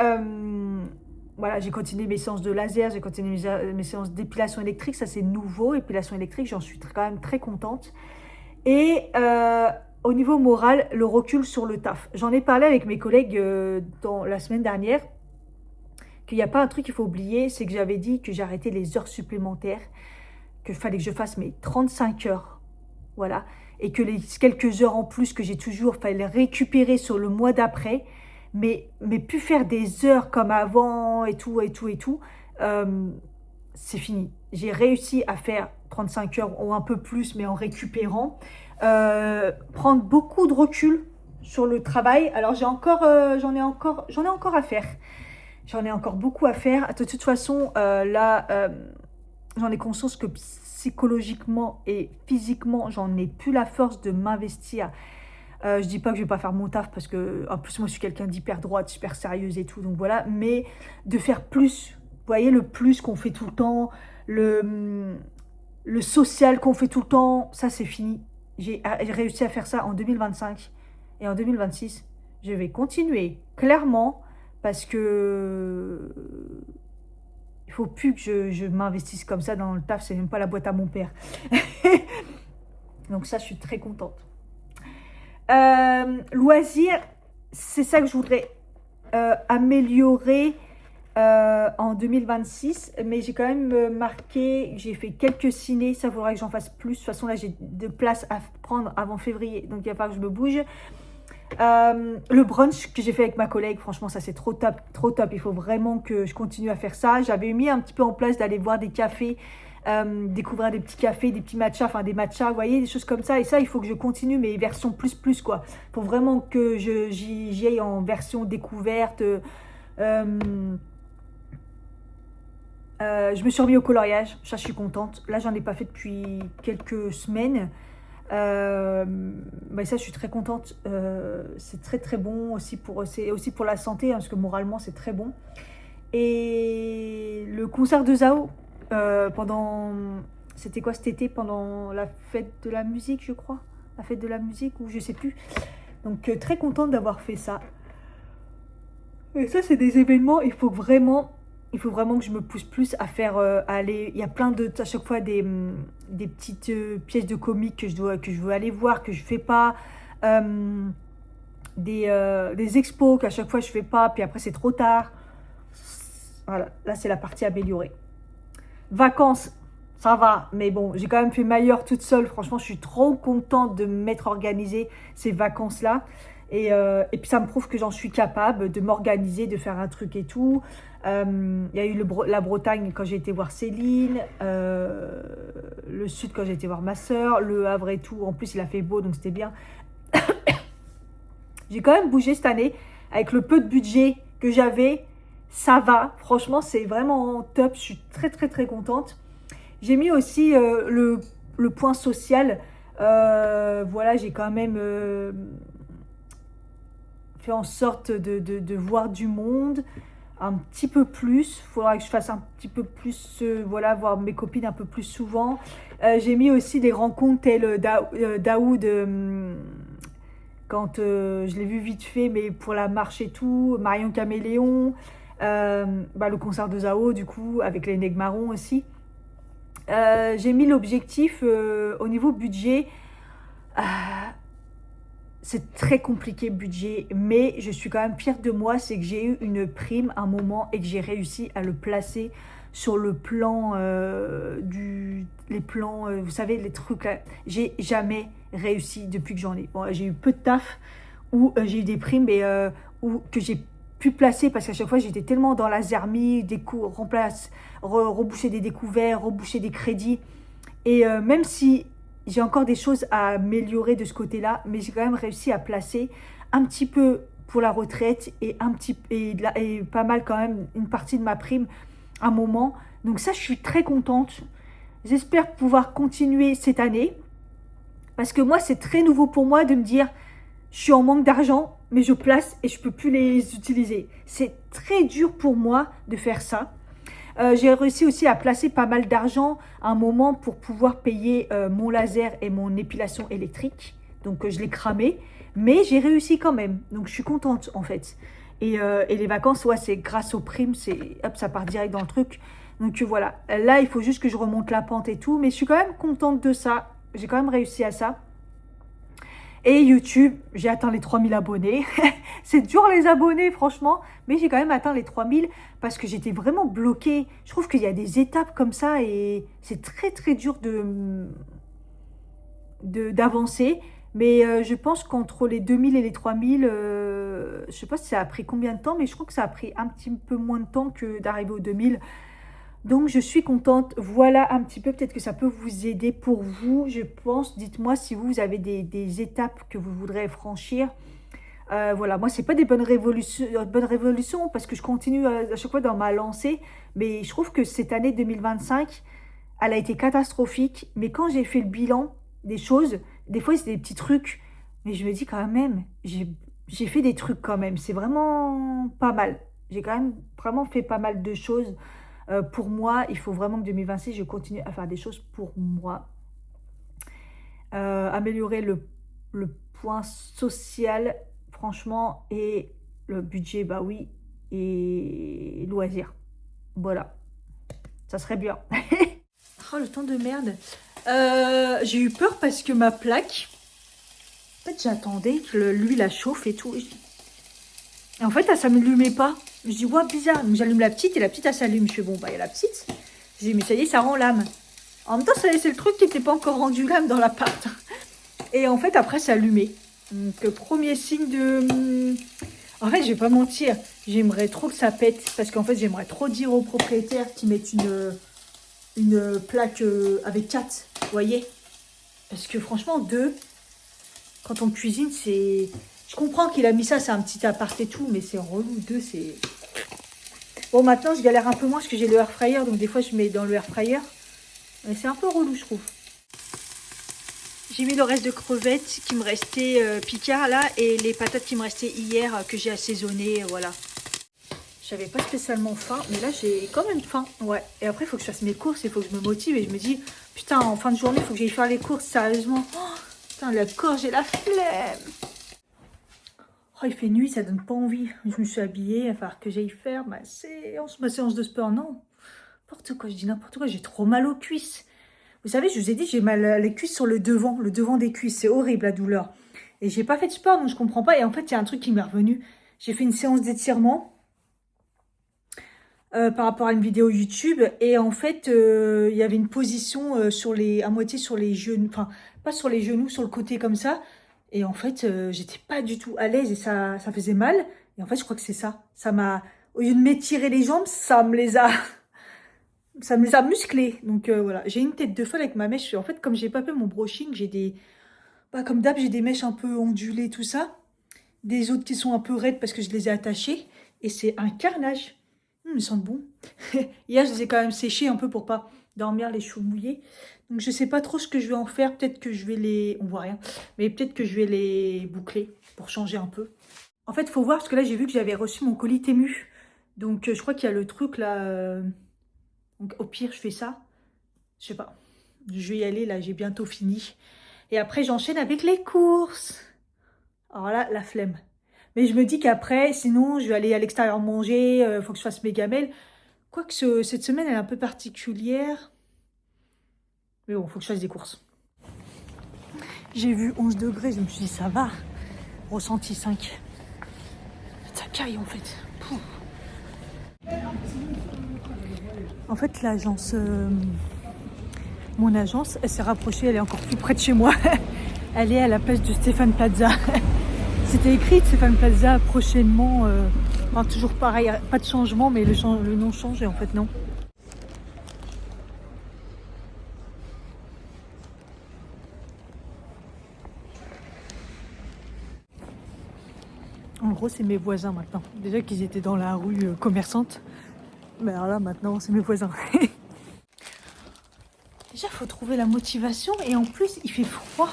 voilà, j'ai continué mes séances de laser, j'ai continué mes séances d'épilation électrique, ça c'est nouveau, épilation électrique, j'en suis quand même très contente. Et au niveau moral, le recul sur le taf. J'en ai parlé avec mes collègues dans la semaine dernière, qu'il n'y a pas un truc qu'il faut oublier, c'est que j'avais dit que j'arrêtais les heures supplémentaires, qu'il fallait que je fasse mes 35 heures, voilà, et que les quelques heures en plus que j'ai toujours, fallait récupérer sur le mois d'après, mais plus faire des heures comme avant et tout, et tout, et tout, c'est fini. J'ai réussi à faire 35 heures ou un peu plus, mais en récupérant. Prendre beaucoup de recul sur le travail. Alors j'en ai encore à faire. J'en ai encore beaucoup à faire. De toute façon, là, j'en ai conscience que psychologiquement et physiquement, j'en ai plus la force de m'investir. Je dis pas que je vais pas faire mon taf parce que, en plus, moi, je suis quelqu'un d'hyper droite, super sérieuse et tout, donc voilà. Mais de faire plus, vous voyez, le plus qu'on fait tout le temps, le social qu'on fait tout le temps, ça, c'est fini. J'ai réussi à faire ça en 2025 et en 2026, je vais continuer, clairement, parce que il faut plus que je m'investisse comme ça dans le taf, c'est même pas la boîte à mon père. Donc ça, je suis très contente. Loisirs, c'est ça que je voudrais améliorer en 2026, mais j'ai quand même marqué, j'ai fait quelques ciné, ça faudrait que j'en fasse plus. De toute façon, là, j'ai de place à prendre avant février, donc il va falloir que je me bouge. Le brunch que j'ai fait avec ma collègue, franchement, ça c'est trop top, trop top. Il faut vraiment que je continue à faire ça. J'avais mis un petit peu en place d'aller voir des cafés, découvrir des petits cafés, des petits matchas, enfin des matchas, vous voyez, des choses comme ça. Et ça, il faut que je continue mes versions plus, quoi. Il faut vraiment que j'y aille en version découverte. Je me suis remis au coloriage, ça je suis contente. Là, j'en ai pas fait depuis quelques semaines. Mais ça, je suis très contente. C'est très très bon aussi c'est aussi pour la santé, hein, parce que moralement, c'est très bon. Et le concert de Zao, pendant... C'était quoi cet été? Pendant la fête de la musique, je crois. La fête de la musique, ou je sais plus. Donc, très contente d'avoir fait ça. Et ça, c'est des événements, il faut vraiment que je me pousse plus à faire, à aller. Il y a plein de, à chaque fois des petites pièces de comiques que je veux aller voir, que je fais pas. Euh, des expos qu'à chaque fois je fais pas, puis après c'est trop tard. Voilà, là c'est la partie améliorée. Vacances, ça va, mais bon, j'ai quand même fait Mailleur toute seule. Franchement, je suis trop contente de m'être organisée ces vacances-là. Et puis ça me prouve que j'en suis capable de m'organiser, de faire un truc et tout. Il y a eu la Bretagne quand j'ai été voir Céline, le Sud quand j'ai été voir ma soeur, le Havre et tout. En plus, il a fait beau, donc c'était bien. J'ai quand même bougé cette année avec le peu de budget que j'avais. Ça va, franchement, c'est vraiment top. Je suis très, très, très contente. J'ai mis aussi le point social. Voilà, j'ai quand même fait en sorte de voir du monde un petit peu plus. Il faudra que je fasse un petit peu plus, voilà, voir mes copines un peu plus souvent. J'ai mis aussi des rencontres telles Daoud, quand je l'ai vu vite fait, mais pour la marche et tout, Marion Caméléon, le concert de Zao, du coup, avec les Nègres Marrons aussi. J'ai mis l'objectif au niveau budget. Euh, c'est très compliqué budget, mais je suis quand même fière de moi, c'est que j'ai eu une prime un moment et que j'ai réussi à le placer sur le plan les plans, vous savez, les trucs là. J'ai jamais réussi depuis que j'en ai. Bon, j'ai eu peu de taf où j'ai eu des primes et que j'ai pu placer parce qu'à chaque fois j'étais tellement dans la zermie, reboucher des découverts, reboucher des crédits. Et même si j'ai encore des choses à améliorer de ce côté-là, mais j'ai quand même réussi à placer un petit peu pour la retraite et pas mal quand même une partie de ma prime à un moment. Donc ça, je suis très contente. J'espère pouvoir continuer cette année parce que moi, c'est très nouveau pour moi de me dire je suis en manque d'argent, mais je place et je peux plus les utiliser. C'est très dur pour moi de faire ça. J'ai réussi aussi à placer pas mal d'argent à un moment pour pouvoir payer mon laser et mon épilation électrique. Donc je l'ai cramé, mais j'ai réussi quand même. Donc je suis contente en fait. Et les vacances, ouais, c'est grâce aux primes, hop, ça part direct dans le truc. Donc voilà, là il faut juste que je remonte la pente et tout, mais je suis quand même contente de ça. J'ai quand même réussi à ça. Et YouTube, j'ai atteint les 3000 abonnés. C'est dur les abonnés, franchement. Mais j'ai quand même atteint les 3000 parce que j'étais vraiment bloquée. Je trouve qu'il y a des étapes comme ça et c'est très très dur d'avancer. Mais je pense qu'entre les 2000 et les 3000, je sais pas si ça a pris combien de temps, mais je crois que ça a pris un petit peu moins de temps que d'arriver aux 2000. Donc je suis contente, voilà un petit peu, peut-être que ça peut vous aider pour vous, je pense. Dites-moi si vous avez des étapes que vous voudrez franchir. Voilà, moi c'est pas des bonnes révolutions parce que je continue à chaque fois dans ma lancée, mais je trouve que cette année 2025, elle a été catastrophique. Mais quand j'ai fait le bilan des choses, des fois c'est des petits trucs, mais je me dis quand même, j'ai fait des trucs quand même, c'est vraiment pas mal. J'ai quand même vraiment fait pas mal de choses. Pour moi, il faut vraiment que 2026, je continue à faire des choses pour moi. Améliorer le point social, franchement, et le budget, bah oui, et loisirs. Voilà, ça serait bien. Oh, le temps de merde. J'ai eu peur parce que ma plaque, en fait, j'attendais que l'huile la chauffe et tout. Et en fait, elle ne s'allumait pas. Je dis, ouais, bizarre. Donc, j'allume la petite et la petite, elle s'allume. Je fais, bon, bah, il y a la petite. Je dis, mais ça y est, ça rend l'âme. En même temps, c'est le truc qui n'était pas encore rendu l'âme dans l'appart. Et en fait, après, ça allumait. Donc, premier signe de... En fait, je vais pas mentir. J'aimerais trop que ça pète. Parce qu'en fait, j'aimerais trop dire aux propriétaires qu'ils mettent une plaque avec 4. Vous voyez? Parce que franchement, 2, quand on cuisine, c'est... Je comprends qu'il a mis ça, c'est un petit appart et tout, mais c'est relou. 2, c'est... Bon, maintenant, je galère un peu moins parce que j'ai le air fryer. Donc, des fois, je mets dans le air fryer. Mais c'est un peu relou, je trouve. J'ai mis le reste de crevettes qui me restait Picard là et les patates qui me restaient hier que j'ai assaisonnées, voilà. J'avais pas spécialement faim, mais là j'ai quand même faim. Ouais. Et après il faut que je fasse mes courses, il faut que je me motive et je me dis putain en fin de journée il faut que j'aille faire les courses sérieusement. Oh, putain la gorge et la flemme. Oh il fait nuit, ça donne pas envie. Je me suis habillée, il va falloir que j'aille faire ma séance de sport. Non, n'importe quoi, je dis n'importe quoi, j'ai trop mal aux cuisses. Vous savez, je vous ai dit, j'ai mal les cuisses sur le devant des cuisses. C'est horrible la douleur. Et j'ai pas fait de sport, donc je comprends pas. Et en fait, il y a un truc qui m'est revenu. J'ai fait une séance d'étirement par rapport à une vidéo YouTube. Et en fait, il y avait une position à moitié sur les genoux. Enfin, pas sur les genoux, sur le côté comme ça. Et en fait, j'étais pas du tout à l'aise et ça faisait mal. Et en fait, je crois que c'est ça. Ça m'a, au lieu de m'étirer les jambes, ça me les a musclés. Donc voilà, j'ai une tête de folle avec ma mèche. En fait, comme j'ai pas fait mon brushing, j'ai des... Bah, comme d'hab, j'ai des mèches un peu ondulées, tout ça. Des autres qui sont un peu raides parce que je les ai attachées. Et c'est un carnage. Ils sentent bon. Hier, je les ai quand même séchés un peu pour pas dormir les cheveux mouillés. Donc je sais pas trop ce que je vais en faire. Peut-être que je vais les... On voit rien. Mais peut-être que je vais les boucler pour changer un peu. En fait, il faut voir parce que là, j'ai vu que j'avais reçu mon colis Temu. Donc je crois qu'il y a le truc là... Donc au pire, je fais ça. Je sais pas. Je vais y aller, là, j'ai bientôt fini. Et après, j'enchaîne avec les courses. Alors là, la flemme. Mais je me dis qu'après, sinon, je vais aller à l'extérieur manger. Faut que je fasse mes gamelles. Quoique cette semaine, elle est un peu particulière. Mais bon, faut que je fasse des courses. J'ai vu 11 degrés, je me suis dit, ça va. Ressenti 5. Ça caille, en fait. Pouh. En fait, l'agence... Mon agence, elle s'est rapprochée, elle est encore plus près de chez moi. Elle est à la place de Stéphane Plaza. C'était écrit Stéphane Plaza prochainement. Enfin, toujours pareil, pas de changement, mais le nom change et en fait non. En gros, c'est mes voisins maintenant. Déjà qu'ils étaient dans la rue commerçante. Mais alors là, maintenant, c'est mes voisins. Déjà, il faut trouver la motivation. Et en plus, il fait froid.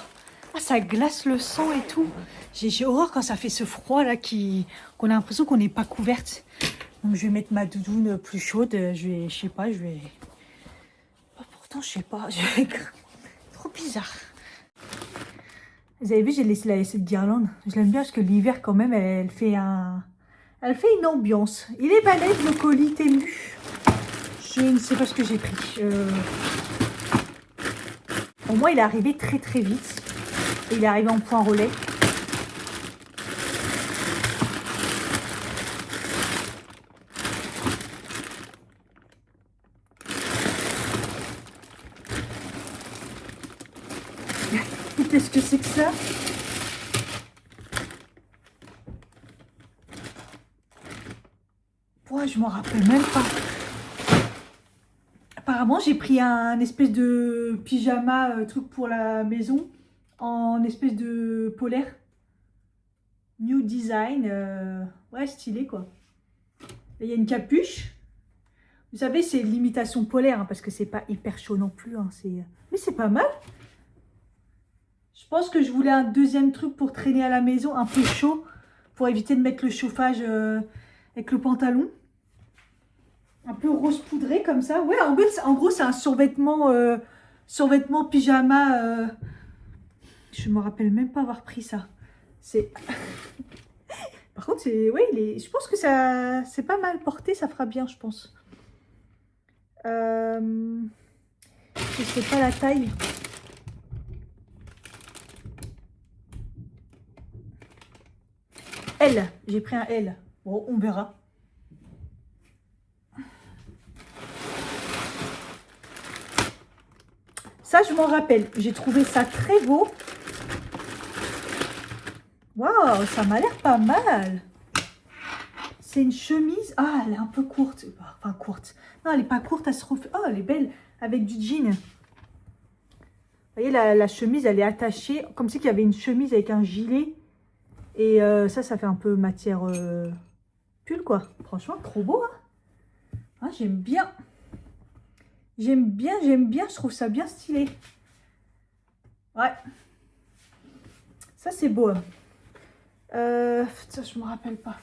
Ah, ça glace le sang et tout. J'ai horreur quand ça fait ce froid là qu'on a l'impression qu'on n'est pas couverte. Donc je vais mettre ma doudoune plus chaude. Je sais pas, je vais... Oh, pourtant, je sais pas. Trop bizarre. Vous avez vu, j'ai laissé cette guirlande. Je l'aime bien parce que l'hiver quand même, elle fait une ambiance. Il est balèze le colis Temu. Je ne sais pas ce que j'ai pris. Au moins, il est arrivé très très vite. Et il est arrivé en point relais. Qu'est-ce que c'est que ça? Ouais, je m'en rappelle même pas. Apparemment, j'ai pris un espèce de pyjama, truc pour la maison, en espèce de polaire. New design. Ouais, stylé quoi. Il y a une capuche. Vous savez, c'est l'imitation polaire, hein, parce que c'est pas hyper chaud non plus. Hein, mais c'est pas mal. Je pense que je voulais un deuxième truc pour traîner à la maison, un peu chaud, pour éviter de mettre le chauffage avec le pantalon. Un peu rose poudré comme ça. Ouais, en gros, c'est un survêtement, survêtement pyjama. Je me rappelle même pas avoir pris ça. C'est... Par contre, ouais, je pense que ça, c'est pas mal porté, ça fera bien, je pense. Je sais pas la taille. L, j'ai pris un L. Bon, on verra. Ça, je m'en rappelle. J'ai trouvé ça très beau. Waouh, ça m'a l'air pas mal. C'est une chemise. Ah, elle est un peu courte. Enfin, courte. Non, elle n'est pas courte, elle se refait. Oh, elle est belle. Avec du jean. Vous voyez, la chemise, elle est attachée. Comme si il y avait une chemise avec un gilet. Et ça fait un peu matière pull, quoi. Franchement, trop beau, hein. Ah, j'aime bien. J'aime bien. Je trouve ça bien stylé. Ouais. Ça, c'est beau. Ça, je me rappelle pas.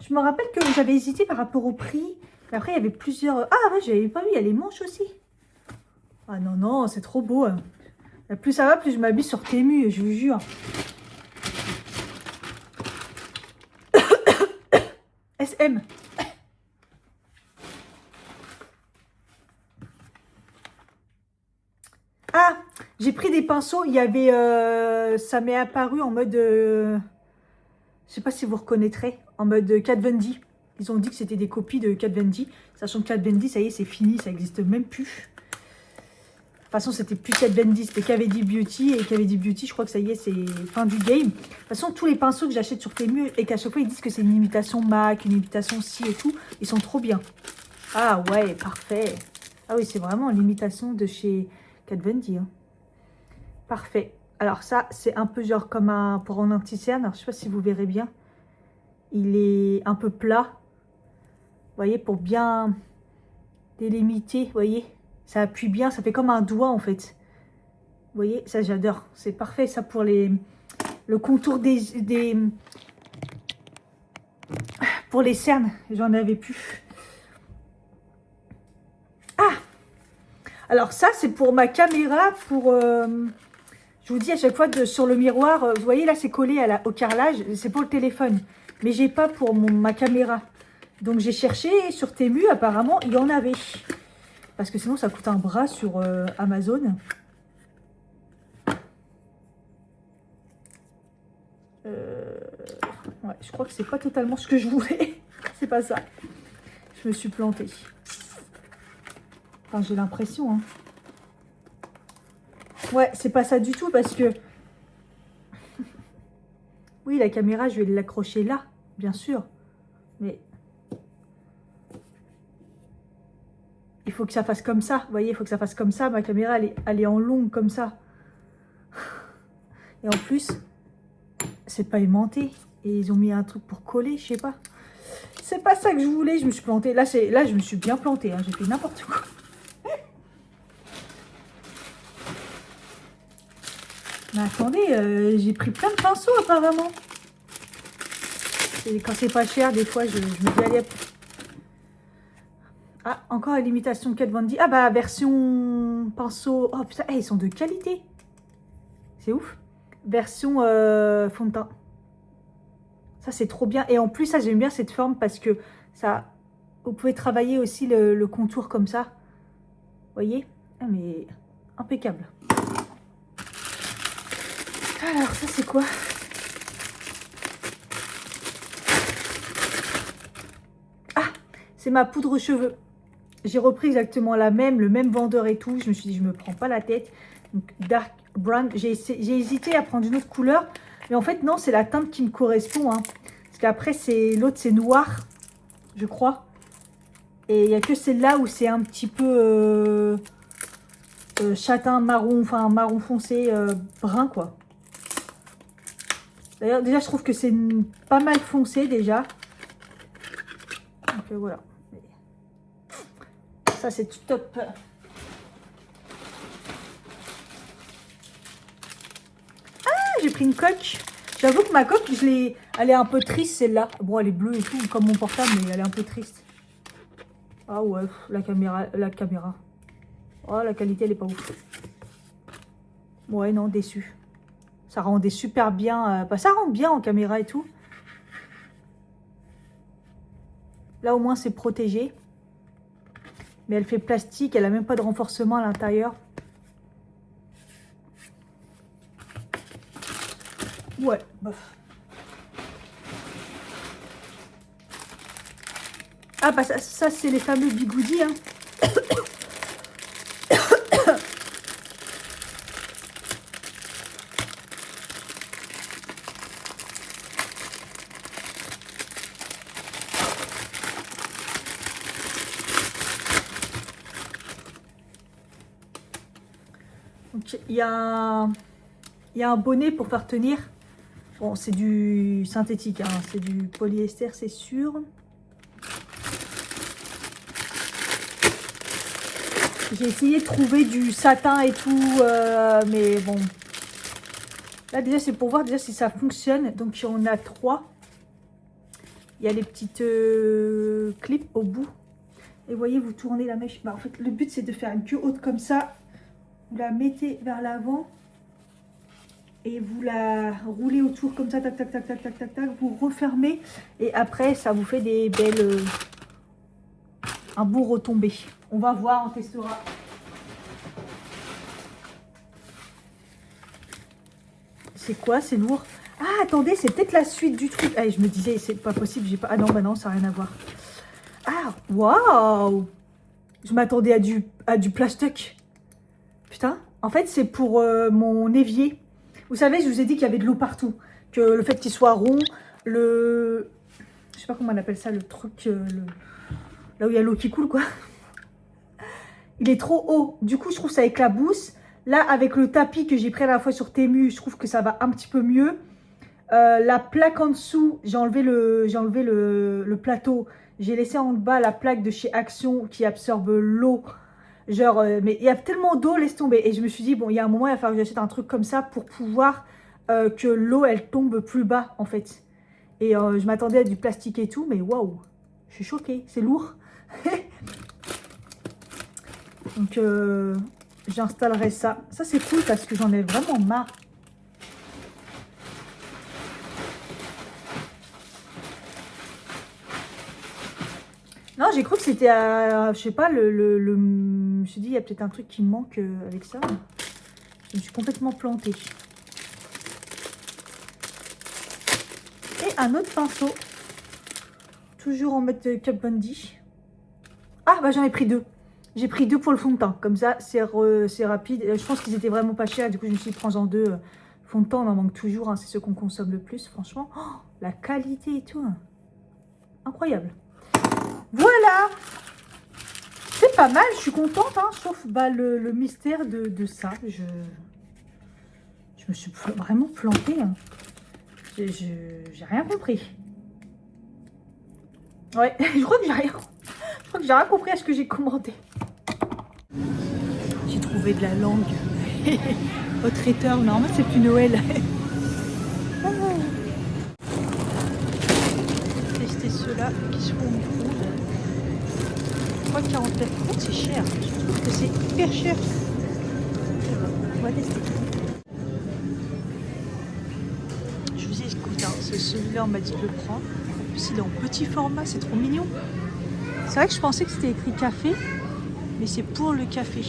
Je me rappelle que j'avais hésité par rapport au prix. Mais après, il y avait plusieurs... Ah, ouais, j'avais pas vu, il y a les manches aussi. Ah non, non, c'est trop beau. Plus ça va, plus je m'habille sur Temu, je vous jure. SM. Ah, j'ai pris des pinceaux. Il y avait... ça m'est apparu en mode... je sais pas si vous reconnaîtrez. En mode Kat Von D. Ils ont dit que c'était des copies de Kat Von D. Sachant que Kat Von D, ça y est, c'est fini. Ça n'existe même plus. De toute façon, c'était plus Kat Von D, c'était KVD Beauty. Et KVD Beauty, je crois que ça y est, c'est fin du game. De toute façon, tous les pinceaux que j'achète sur Temu et qu'à chaque fois, ils disent que c'est une imitation MAC, une imitation ci et tout, ils sont trop bien. Ah ouais, parfait. Ah oui, c'est vraiment l'imitation de chez Kat Von D. Hein. Parfait. Alors ça, c'est un peu genre comme un pour un anti-cerne. Alors, je sais pas si vous verrez bien. Il est un peu plat. Vous voyez, pour bien délimiter, vous voyez. Ça appuie bien, ça fait comme un doigt en fait. Vous voyez, ça j'adore. C'est parfait ça pour le contour pour les cernes. J'en avais plus. Ah! Alors ça, c'est pour ma caméra, pour... je vous dis à chaque fois sur le miroir, vous voyez là, c'est collé au carrelage. C'est pour le téléphone. Mais j'ai pas pour ma caméra. Donc j'ai cherché sur Temu, apparemment, il y en avait. Parce que sinon, ça coûte un bras sur Amazon. Ouais, je crois que c'est pas totalement ce que je voulais. C'est pas ça. Je me suis plantée. Enfin, j'ai l'impression. Hein. Ouais, c'est pas ça du tout parce que... Oui, la caméra, je vais l'accrocher là, bien sûr. Mais... il faut que ça fasse comme ça, vous voyez, il faut que ça fasse comme ça. Ma caméra, elle est en longue comme ça. Et en plus, c'est pas aimanté. Et ils ont mis un truc pour coller, je sais pas. C'est pas ça que je voulais, je me suis plantée. Là, je me suis bien plantée, hein. J'ai fait n'importe quoi. Mais attendez, j'ai pris plein de pinceaux apparemment. Et quand c'est pas cher, des fois, je me dis, allez, ah, encore une limitation Kat Von D. Ah bah, version pinceau. Oh putain, ils sont de qualité. C'est ouf. Version fond de teint. Ça, c'est trop bien. Et en plus, ça, j'aime bien cette forme parce que ça... Vous pouvez travailler aussi le contour comme ça. Vous voyez? Ah, mais impeccable. Alors, ça, c'est quoi? Ah, c'est ma poudre cheveux. J'ai repris exactement la même, le même vendeur et tout. Je me suis dit, je me prends pas la tête. Donc, Dark Brown. J'ai hésité à prendre une autre couleur. Mais en fait, non, c'est la teinte qui me correspond. Hein. Parce qu'après, l'autre, c'est noir, je crois. Et il n'y a que celle-là où c'est un petit peu châtain, marron, enfin marron foncé, brun, quoi. D'ailleurs, déjà, je trouve que c'est pas mal foncé, déjà. Donc, voilà. Ça, c'est tout top. Ah, j'ai pris une coque. J'avoue que ma coque, elle est un peu triste, celle-là. Bon, elle est bleue et tout, comme mon portable, mais elle est un peu triste. Ah ouais, la caméra. Oh, la qualité, elle est pas ouf. Ouais, non, déçu. Ça rendait super bien. Bah, ça rend bien en caméra et tout. Là, au moins, c'est protégé. Mais elle fait plastique. Elle a même pas de renforcement à l'intérieur. Ouais, bof. Ah, bah, ça c'est les fameux bigoudis, hein. Donc, il y a un bonnet pour faire tenir. Bon, c'est du synthétique, hein. C'est du polyester, c'est sûr. J'ai essayé de trouver du satin et tout, mais bon. Là, déjà, c'est pour voir déjà si ça fonctionne. Donc, il y en a 3. Il y a les petites clips au bout. Et vous voyez, vous tournez la mèche. Bah, en fait, le but, c'est de faire une queue haute comme ça. Vous la mettez vers l'avant. Et vous la roulez autour comme ça. Tac, tac, tac, tac, tac, tac, tac. Vous refermez. Et après, ça vous fait des belles... un beau retombé. On va voir, on testera. C'est quoi? C'est lourd. Ah, attendez, c'est peut-être la suite du truc. Ah, je me disais, c'est pas possible, j'ai pas... Ah non, bah non, ça n'a rien à voir. Ah, waouh! Je m'attendais à du plastoc. Putain, en fait, c'est pour mon évier. Vous savez, je vous ai dit qu'il y avait de l'eau partout. Que le fait qu'il soit rond, je sais pas comment on appelle ça, le truc... là où il y a l'eau qui coule, quoi. Il est trop haut. Du coup, je trouve ça éclabousse. Là, avec le tapis que j'ai pris à la fois sur Temu, je trouve que ça va un petit peu mieux. La plaque en dessous, j'ai enlevé le plateau. J'ai laissé en bas la plaque de chez Action qui absorbe l'eau. Genre, mais il y a tellement d'eau, laisse tomber. Et je me suis dit, bon, il y a un moment, il va falloir que j'achète un truc comme ça pour pouvoir que l'eau, elle tombe plus bas, en fait. Et je m'attendais à du plastique et tout, mais waouh, je suis choquée, c'est lourd. Donc, j'installerai ça. Ça, c'est cool parce que j'en ai vraiment marre. Non, j'ai cru que c'était à... Je sais pas, je me suis dit, il y a peut-être un truc qui me manque avec ça. Je me suis complètement plantée. Et un autre pinceau. Toujours en mode Kat Von D. Ah, bah j'en ai pris 2. J'ai pris 2 pour le fond de teint. Comme ça, c'est rapide. Je pense qu'ils étaient vraiment pas chers. Du coup, je me suis dit, prends-en 2. Fond de teint, on en manque toujours. Hein. C'est ceux qu'on consomme le plus, franchement. Oh, la qualité et tout. Hein. Incroyable. Voilà. C'est pas mal. Je suis contente. Hein, sauf bah, le mystère de ça. Je me suis vraiment plantée. Hein. J'ai rien compris. Ouais, je crois que j'ai rien compris à ce que j'ai commandé. J'ai trouvé de la langue au traiteur. Normalement, c'est plus Noël. Tester ceux-là qui sont au micro. 3,49 €, c'est cher. Je trouve que c'est hyper cher. On va tester. Je vous écoute, hein. Celui-là, on m'a dit de le prendre. En plus, il est en petit format, c'est trop mignon. C'est vrai que je pensais que c'était écrit café, mais c'est pour le café.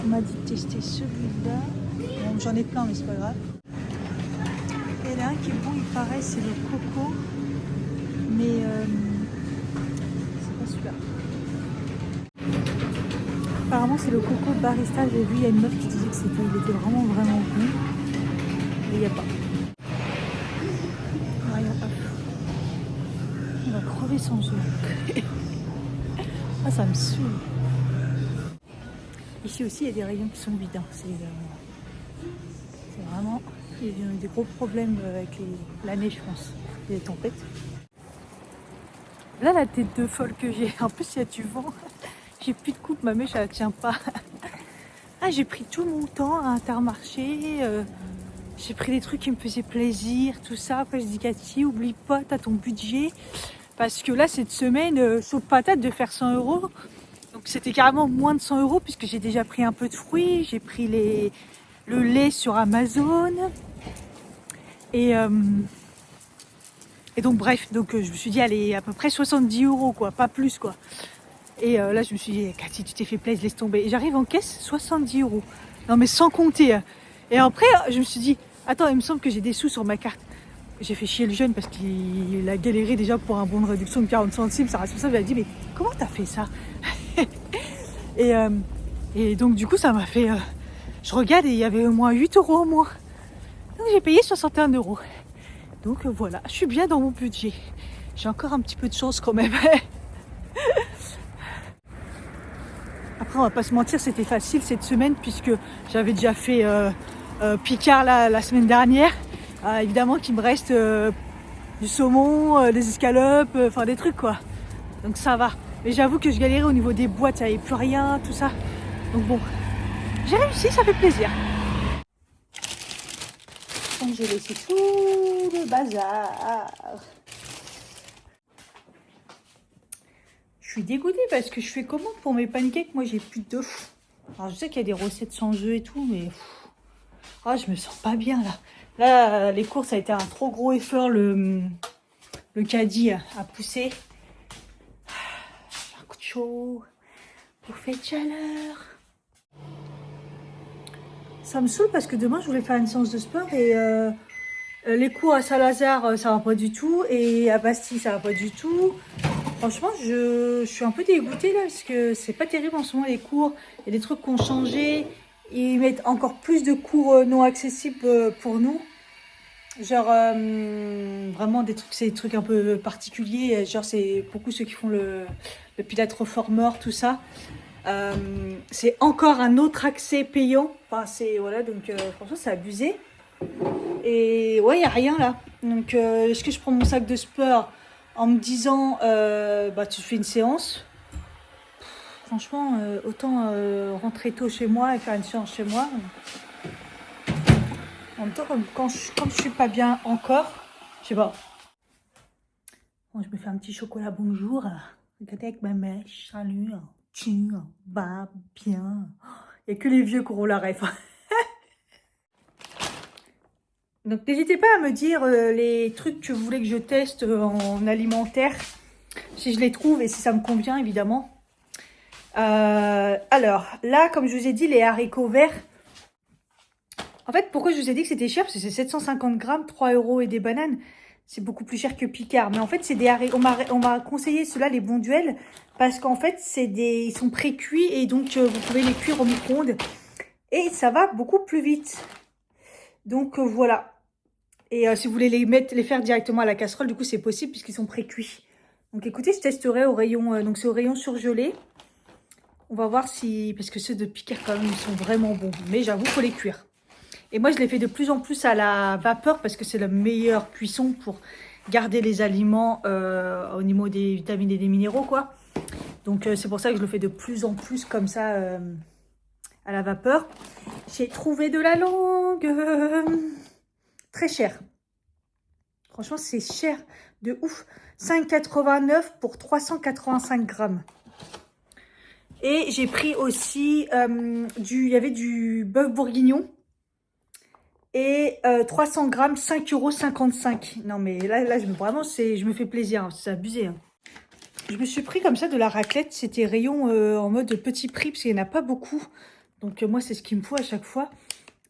On m'a dit de tester celui-là. Bon, j'en ai plein, mais c'est pas grave. Et il y en a un qui est bon, il paraît, c'est le coco. Mais c'est pas celui-là. Apparemment, c'est le coco barista. J'ai vu, il y a une meuf qui disait que il était vraiment, vraiment bon. Mais il n'y a pas. Ah, il n'y a pas. On va crever sans eau. Ah, ça me saoule. Ici aussi, il y a des rayons qui sont vides. Hein. C'est vraiment... Il y a eu des gros problèmes avec la neige, je pense. Les tempêtes. Là, la tête de folle que j'ai. En plus, il y a du vent. J'ai plus de coupe, ma mèche, elle tient pas. Ah, j'ai pris tout mon temps à Intermarché. J'ai pris des trucs qui me faisaient plaisir, tout ça. Après, je dis, Cathy, oublie pas, t'as ton budget. Parce que là, cette semaine, sauf patate, de faire 100 €. Donc, c'était carrément moins de 100 € puisque j'ai déjà pris un peu de fruits. J'ai pris le lait sur Amazon. Et donc, bref, donc, je me suis dit, allez, à peu près 70 € quoi, pas plus, quoi. Et là, je me suis dit, Cathy, tu t'es fait plaisir, laisse tomber. Et j'arrive en caisse, 70 €. Non, mais sans compter. Et après, je me suis dit, attends, il me semble que j'ai des sous sur ma carte. J'ai fait chier le jeune parce qu'il a galéré déjà pour un bon de réduction de 40 centimes. Sa responsable, elle a dit, mais comment t'as fait ça? et donc, du coup, ça m'a fait... je regarde et il y avait au moins 8 € au moins. Donc, j'ai payé 61 €. Donc, voilà, je suis bien dans mon budget. J'ai encore un petit peu de chance quand même. Après, on va pas se mentir, c'était facile cette semaine puisque j'avais déjà fait Picard la semaine dernière. Évidemment qu'il me reste du saumon, des escalopes, enfin des trucs quoi. Donc ça va. Mais j'avoue que je galérais au niveau des boîtes, il n'y avait plus rien, tout ça. Donc bon, j'ai réussi, ça fait plaisir. J'ai laissé tout le bazar. Je suis dégoûtée parce que je fais comment pour mes pancakes? Moi, j'ai plus d'œufs. Alors, je sais qu'il y a des recettes sans œufs et tout, mais... Ah, je me sens pas bien, là. Là, les courses, ça a été un trop gros effort. Le caddie a poussé. J'ai un coup de chaud. Pour faire de chaleur. Ça me saoule parce que demain, je voulais faire une séance de sport et... les cours à Saint-Lazare, ça va pas du tout. Et à Bastille, ça va pas du tout. Franchement, je suis un peu dégoûtée là, parce que c'est pas terrible en ce moment les cours. Il y a des trucs qui ont changé. Ils mettent encore plus de cours non accessibles pour nous. Genre, vraiment des trucs, c'est des trucs un peu particuliers. Genre, c'est beaucoup ceux qui font le Pilates Reformer, tout ça. C'est encore un autre accès payant. Enfin, c'est, voilà, donc franchement, c'est abusé. Et ouais, il n'y a rien là. Donc, est-ce que je prends mon sac de sport en me disant, bah, tu fais une séance? Franchement, autant rentrer tôt chez moi et faire une séance chez moi. En même temps, comme je suis pas bien encore, je sais pas. Bon, je me fais un petit chocolat bonjour. Regardez avec ma mèche. Salut. Tu vas bien. Il n'y a que les vieux qui auront la ref. Donc n'hésitez pas à me dire les trucs que vous voulez que je teste en alimentaire. Si je les trouve et si ça me convient, évidemment. Alors, là, comme je vous ai dit, les haricots verts. En fait, pourquoi je vous ai dit que c'était cher? Parce que c'est 750 grammes, 3 € et des bananes. C'est beaucoup plus cher que Picard. Mais en fait, c'est des haricots. On m'a conseillé ceux-là, les Bonduelle, parce qu'en fait, ils sont pré-cuits et donc vous pouvez les cuire au micro-ondes. Et ça va beaucoup plus vite. Donc voilà. Et si vous voulez les faire directement à la casserole, du coup, c'est possible puisqu'ils sont pré-cuits. Donc écoutez, je testerai au rayon, donc c'est au rayon surgelé. On va voir si, parce que ceux de Picard quand même, ils sont vraiment bons. Mais j'avoue, il faut les cuire. Et moi, je les fais de plus en plus à la vapeur parce que c'est la meilleure cuisson pour garder les aliments au niveau des vitamines et des minéraux, quoi. Donc c'est pour ça que je le fais de plus en plus comme ça à la vapeur. J'ai trouvé de la langue très cher. Franchement, c'est cher de ouf. 5,89 € pour 385 grammes. Et j'ai pris aussi il y avait du bœuf bourguignon. Et 300 grammes, 5,55 €. Non, mais là vraiment, je me fais plaisir. Hein, c'est abusé. Hein. Je me suis pris comme ça de la raclette. C'était rayon en mode petit prix, parce qu'il n'y en a pas beaucoup. Donc, moi, c'est ce qu'il me faut à chaque fois.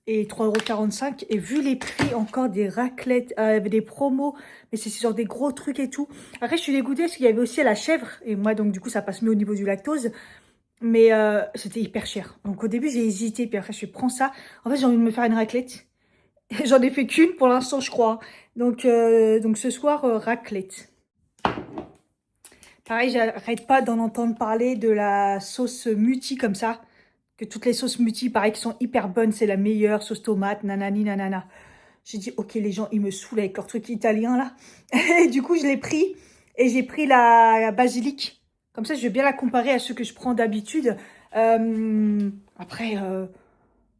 Et 3,45 €. Et vu les prix encore des raclettes, avec des promos, mais c'est genre des gros trucs et tout. Après, je suis dégoûtée parce qu'il y avait aussi à la chèvre. Et moi, donc, du coup, ça passe mieux au niveau du lactose. Mais c'était hyper cher. Donc, au début, j'ai hésité. Puis après, je prends ça. En fait, j'ai envie de me faire une raclette. J'en ai fait qu'une pour l'instant, je crois. Donc ce soir, raclette. Pareil, j'arrête pas d'en entendre parler de la sauce Mutti comme ça. Que toutes les sauces Mutti, pareil, qui sont hyper bonnes. C'est la meilleure sauce tomate, nanani, nanana. J'ai dit, ok, les gens, ils me saoulent avec leur truc italien, là. Et du coup, je l'ai pris. Et j'ai pris la basilic. Comme ça, je vais bien la comparer à ceux que je prends d'habitude. Après...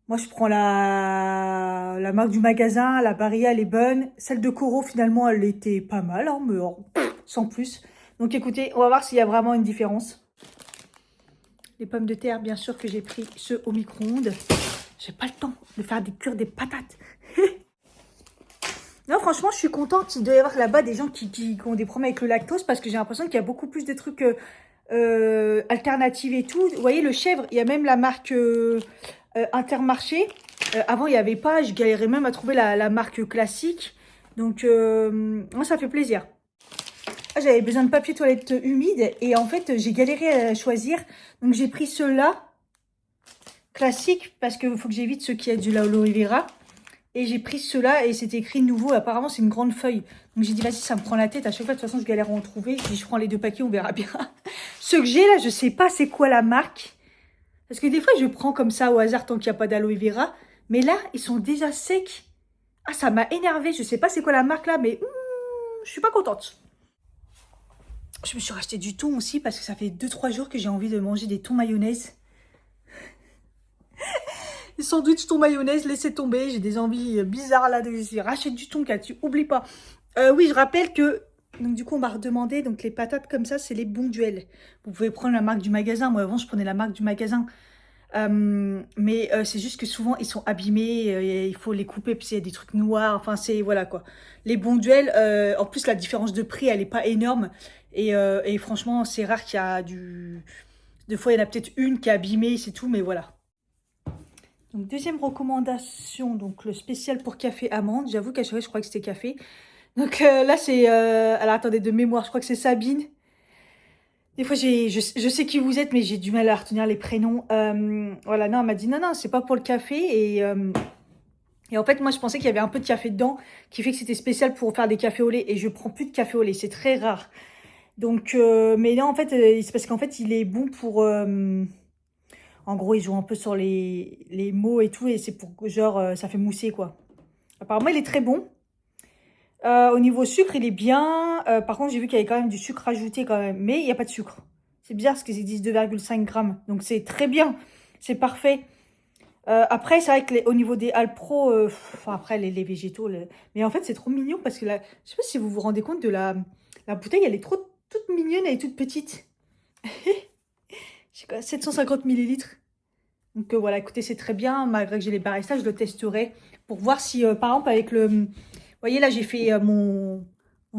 moi, je prends la marque du magasin, la Barilla, elle est bonne. Celle de Coro, finalement, elle était pas mal, hein, mais sans plus. Donc, écoutez, on va voir s'il y a vraiment une différence. Les pommes de terre, bien sûr, que j'ai pris ceux au micro-ondes. J'ai pas le temps de faire cuire des patates. Non, franchement, je suis contente. Il doit y avoir là-bas des gens qui ont des problèmes avec le lactose parce que j'ai l'impression qu'il y a beaucoup plus de trucs alternatifs et tout. Vous voyez, le chèvre, il y a même la marque... Intermarché. Avant, il n'y avait pas. Je galérais même à trouver la marque classique. Donc, moi, ça fait plaisir. Ah, j'avais besoin de papier toilette humide. Et en fait, j'ai galéré à choisir. Donc, j'ai pris ceux-là. Classiques. Parce qu'il faut que j'évite ceux qui a du aloe vera. Et j'ai pris ceux-là. Et c'est écrit nouveau. Apparemment, c'est une grande feuille. Donc, j'ai dit, vas-y, ça me prend la tête. À chaque fois, de toute façon, je galère à en trouver. Je dis, je prends les 2 paquets. On verra bien. Ceux que j'ai là, je sais pas c'est quoi la marque. Parce que des fois, je prends comme ça au hasard tant qu'il n'y a pas d'aloe vera. Mais là, ils sont déjà secs. Ah, ça m'a énervé. Je sais pas c'est quoi la marque là, mais je suis pas contente. Je me suis racheté du thon aussi parce que ça fait 2-3 jours que j'ai envie de manger des thons mayonnaise. Les sandwichs thon mayonnaise, laissez tomber. J'ai des envies bizarres là. Rachète du thon, tu oublie pas. Oui, je rappelle que... Donc du coup, on m'a redemandé. Donc les patates comme ça, c'est les Bonduelle. Vous pouvez prendre la marque du magasin. Moi, avant, je prenais la marque du magasin. Mais c'est juste que souvent, ils sont abîmés. Et il faut les couper, puis il y a des trucs noirs. Enfin, c'est... Voilà, quoi. Les Bonduelle, en plus, la différence de prix, elle n'est pas énorme. Et franchement, c'est rare qu'il y a du... Des fois, il y en a peut-être une qui est abîmée, c'est tout, mais voilà. Donc, deuxième recommandation, donc le spécial pour café amande. J'avoue qu'à chaque fois, je crois que c'était café. Donc là, c'est... alors, attendez, de mémoire, je crois que c'est Sabine. Des fois, je sais qui vous êtes, mais j'ai du mal à retenir les prénoms. Voilà, non, elle m'a dit, non, non, c'est pas pour le café. Et en fait, moi, je pensais qu'il y avait un peu de café dedans, qui fait que c'était spécial pour faire des cafés au lait. Et je prends plus de café au lait, c'est très rare. Donc, mais non, en fait, c'est parce qu'en fait, il est bon pour... en gros, il joue un peu sur les mots et tout, et c'est pour que, genre, ça fait mousser, quoi. Apparemment, il est très bon. Au niveau sucre, il est bien. Par contre, j'ai vu qu'il y avait quand même du sucre ajouté quand même. Mais il n'y a pas de sucre. C'est bizarre parce qu'ils disent 2,5 grammes. Donc, c'est très bien. C'est parfait. Après, c'est vrai qu'au niveau des Alpro, enfin, après, les végétaux. Mais en fait, c'est trop mignon parce que là, je sais pas si vous vous rendez compte de la bouteille. Elle est trop toute mignonne. Elle est toute petite. Je sais quoi, 750 millilitres. Donc voilà, écoutez, c'est très bien. Malgré que j'ai les baristas, je le testerai pour voir si, par exemple, avec le... Vous voyez, là, j'ai fait mon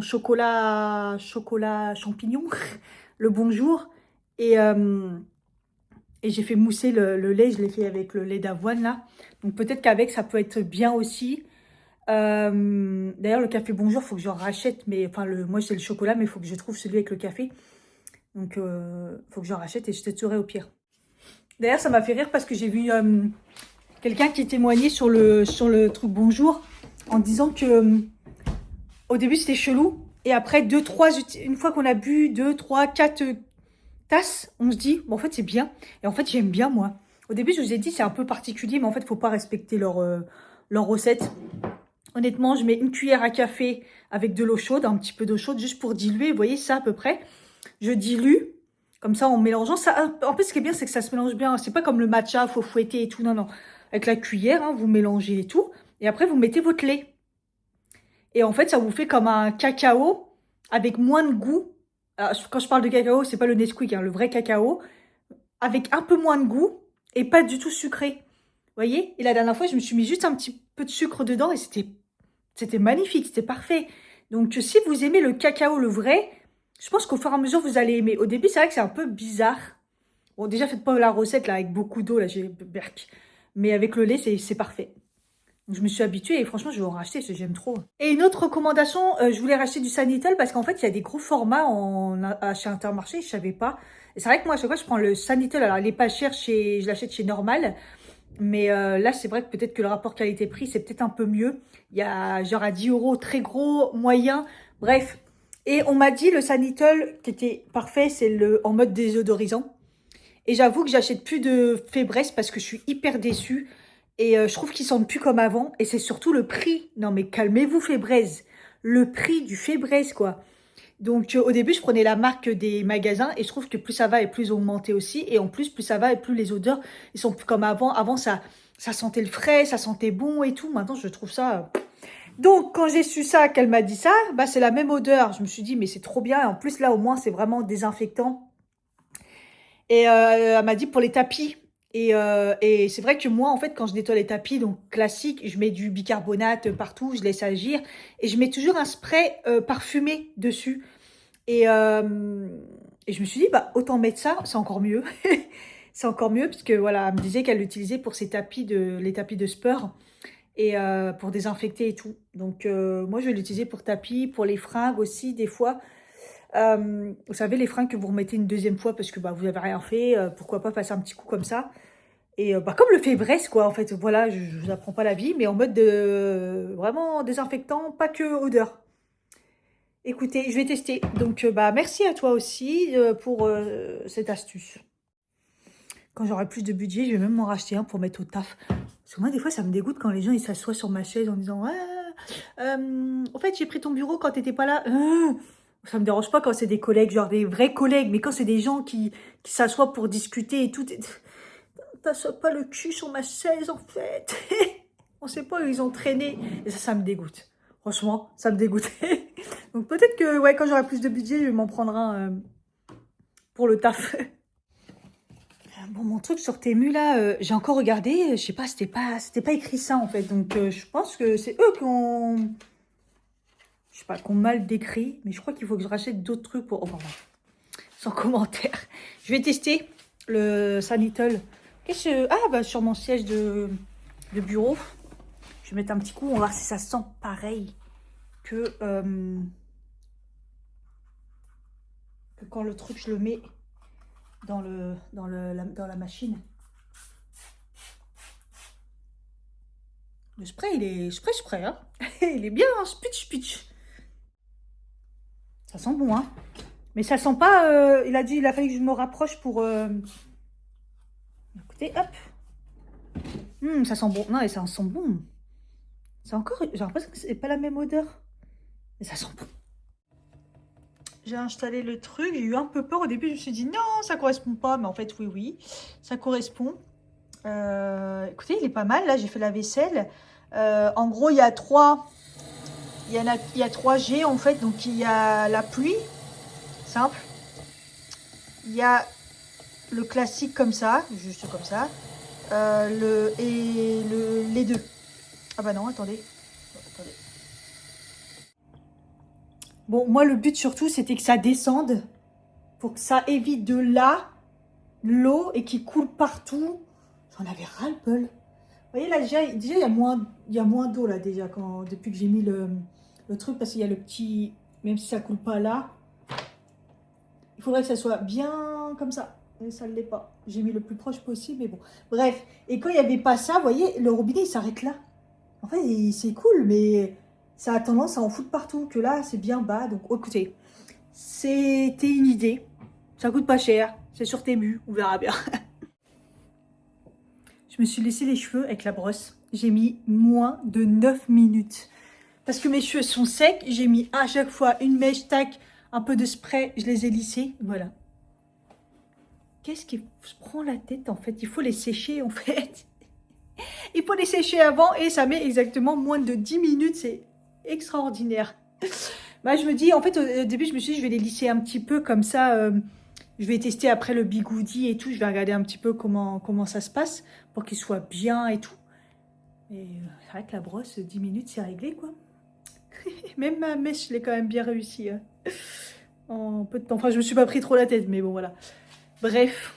chocolat champignon, le bonjour. Et, et j'ai fait mousser le lait. Je l'ai fait avec le lait d'avoine, là. Donc peut-être qu'avec, ça peut être bien aussi. D'ailleurs, le café bonjour, il faut que j'en rachète. Mais enfin, moi, c'est le chocolat, mais il faut que je trouve celui avec le café. Donc, il faut que j'en rachète et je testerai au pire. D'ailleurs, ça m'a fait rire parce que j'ai vu quelqu'un qui témoignait sur le truc bonjour en disant que au début c'était chelou et après une fois qu'on a bu 2, 3, 4 tasses, on se dit bon, en fait c'est bien et en fait j'aime bien moi. Au début je vous ai dit c'est un peu particulier mais en fait faut pas respecter leur recette. Honnêtement, je mets une cuillère à café avec de l'eau chaude, un petit peu d'eau chaude juste pour diluer, vous voyez ça à peu près. Je dilue. Comme ça, en mélangeant, ça, en plus, ce qui est bien, c'est que ça se mélange bien. C'est pas comme le matcha, faut fouetter et tout. Non, non. Avec la cuillère, hein, vous mélangez et tout. Et après, vous mettez votre lait. Et en fait, ça vous fait comme un cacao avec moins de goût. Alors, quand je parle de cacao, c'est pas le Nesquik, hein, le vrai cacao. Avec un peu moins de goût et pas du tout sucré. Vous voyez? Et la dernière fois, je me suis mis juste un petit peu de sucre dedans et c'était magnifique, c'était parfait. Donc, si vous aimez le cacao, le vrai, je pense qu'au fur et à mesure, vous allez aimer. Au début, c'est vrai que c'est un peu bizarre. Bon, déjà, faites pas la recette là avec beaucoup d'eau, là, j'ai berk. Mais avec le lait, c'est parfait. Donc, je me suis habituée et franchement, je vais en racheter parce que j'aime trop. Et une autre recommandation, je voulais racheter du Sanitel parce qu'en fait, il y a des gros formats chez Intermarché, je savais pas. Et c'est vrai que moi, à chaque fois, je prends le Sanitel. Alors, il n'est pas cher, je l'achète chez Normal. Mais là, c'est vrai que peut-être que le rapport qualité-prix, c'est peut-être un peu mieux. Il y a genre à 10 euros, très gros, moyen, bref. Et on m'a dit le Sanitel qui était parfait, c'est en mode désodorisant. Et j'avoue que j'achète plus de Fébreze parce que je suis hyper déçue. Et je trouve qu'ils sentent plus comme avant. Et c'est surtout le prix. Non mais calmez-vous Fébreze. Le prix du Fébreze quoi. Donc au début je prenais la marque des magasins. Et je trouve que plus ça va et plus augmenté aussi. Et en plus ça va et plus les odeurs ils sont plus comme avant. Avant ça sentait le frais, ça sentait bon et tout. Maintenant je trouve ça... Donc, quand j'ai su ça, qu'elle m'a dit ça, bah, c'est la même odeur. Je me suis dit, mais c'est trop bien. Et en plus, là, au moins, c'est vraiment désinfectant. Et elle m'a dit pour les tapis. Et c'est vrai que moi, en fait, quand je nettoie les tapis, donc classique, je mets du bicarbonate partout, je laisse agir. Et je mets toujours un spray parfumé dessus. Et je me suis dit, bah, autant mettre ça, c'est encore mieux. C'est encore mieux, parce que voilà, elle me disait qu'elle l'utilisait pour ses tapis les tapis de sport. Et pour désinfecter et tout. Donc, moi, je vais l'utiliser pour tapis, pour les fringues aussi, des fois. Vous savez, les fringues que vous remettez une deuxième fois parce que bah, vous n'avez rien fait, pourquoi pas passer un petit coup comme ça. Et bah, comme le fait Brest, quoi, en fait. Voilà, je ne vous apprends pas la vie, mais en mode vraiment désinfectant, pas que odeur. Écoutez, je vais tester. Donc, bah, merci à toi aussi pour cette astuce. Quand j'aurai plus de budget, je vais même m'en racheter un pour mettre au taf. Parce que moi, des fois, ça me dégoûte quand les gens ils s'assoient sur ma chaise en disant en fait, j'ai pris ton bureau quand t'étais pas là. Ça me dérange pas quand c'est des collègues, genre des vrais collègues. Mais quand c'est des gens qui s'assoient pour discuter et tout... t'assois pas le cul sur ma chaise en fait. On sait pas où ils ont traîné. Et ça me dégoûte. Franchement, ça me dégoûte. Donc peut-être que ouais, quand j'aurai plus de budget, je vais m'en prendre un pour le taf. Bon, mon truc sur Temu là, j'ai encore regardé, je sais pas, c'était pas écrit ça en fait. Donc je pense que c'est eux qui ont, je sais pas, qui ont mal décrit. Mais je crois qu'il faut que je rachète d'autres trucs pour. Enfin, sans commentaire. Je vais tester le Sanital. Ah bah sur mon siège de bureau. Je vais mettre un petit coup, on va voir si ça sent pareil que quand le truc je le mets dans la machine. Le spray, il est spray, hein. Il est bien, hein, spitch. Ça sent bon, hein. Mais ça sent pas, il a fallu que je me rapproche pour... Écoutez, hop. Ça sent bon. Non, et ça sent bon. C'est encore... J'ai l'impression que c'est pas la même odeur. Mais ça sent bon. J'ai installé le truc, j'ai eu un peu peur au début, je me suis dit non, ça correspond pas, mais en fait oui, ça correspond. Écoutez, il est pas mal, là j'ai fait la vaisselle. En gros, il y a trois G en fait, donc il y a la pluie, simple. Il y a le classique comme ça, juste comme ça. Les deux. Ah bah non, attendez. Bon, moi, le but surtout, c'était que ça descende pour que ça évite de là l'eau et qui coule partout. J'en avais ras-le-bol. Vous voyez, là, déjà il y a moins d'eau, là, déjà, depuis que j'ai mis le truc, parce qu'il y a le petit... Même si ça coule pas là, il faudrait que ça soit bien comme ça. Et ça ne l'est pas. J'ai mis le plus proche possible, mais bon. Bref, et quand il n'y avait pas ça, vous voyez, le robinet, il s'arrête là. En fait, c'est cool, mais... ça a tendance à en foutre partout, que là, c'est bien bas. Donc, écoutez, c'était une idée. Ça coûte pas cher. C'est sur Temu, on verra bien. Je me suis laissé les cheveux avec la brosse. J'ai mis moins de 9 minutes. Parce que mes cheveux sont secs, j'ai mis à chaque fois une mèche, tac, un peu de spray, je les ai lissés. Voilà. Qu'est-ce qui se prend la tête, en fait? Il faut les sécher, en fait. Il faut les sécher avant et ça met exactement moins de 10 minutes. C'est extraordinaire. Bah, je me dis, en fait, au début, je me suis dit, je vais les lisser un petit peu comme ça. Je vais tester après le bigoudi et tout. Je vais regarder un petit peu comment ça se passe pour qu'il soit bien et tout. Et c'est vrai que la brosse, 10 minutes, c'est réglé, quoi. Même ma mèche, je l'ai quand même bien réussi. Hein. En peu de temps. Enfin, je me suis pas pris trop la tête, mais bon, voilà. Bref.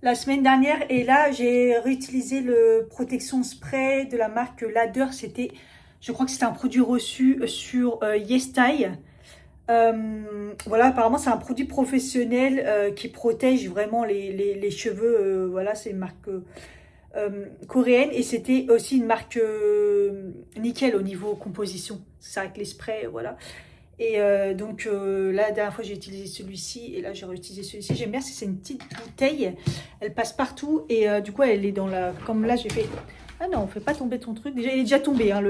La semaine dernière, et là, j'ai réutilisé le protection spray de la marque Ladder. C'était, je crois que c'était un produit reçu sur YesStyle. Voilà, apparemment, c'est un produit professionnel qui protège vraiment les cheveux. Voilà, c'est une marque coréenne. Et c'était aussi une marque nickel au niveau composition. C'est avec les sprays, voilà. Et donc là, la dernière fois, j'ai utilisé celui-ci et là, j'ai réutilisé celui-ci. J'aime bien, c'est une petite bouteille. Elle passe partout et du coup, elle est dans la... Comme là, j'ai fait... Ah non, on fait pas tomber ton truc. Déjà, il est déjà tombé. Hein,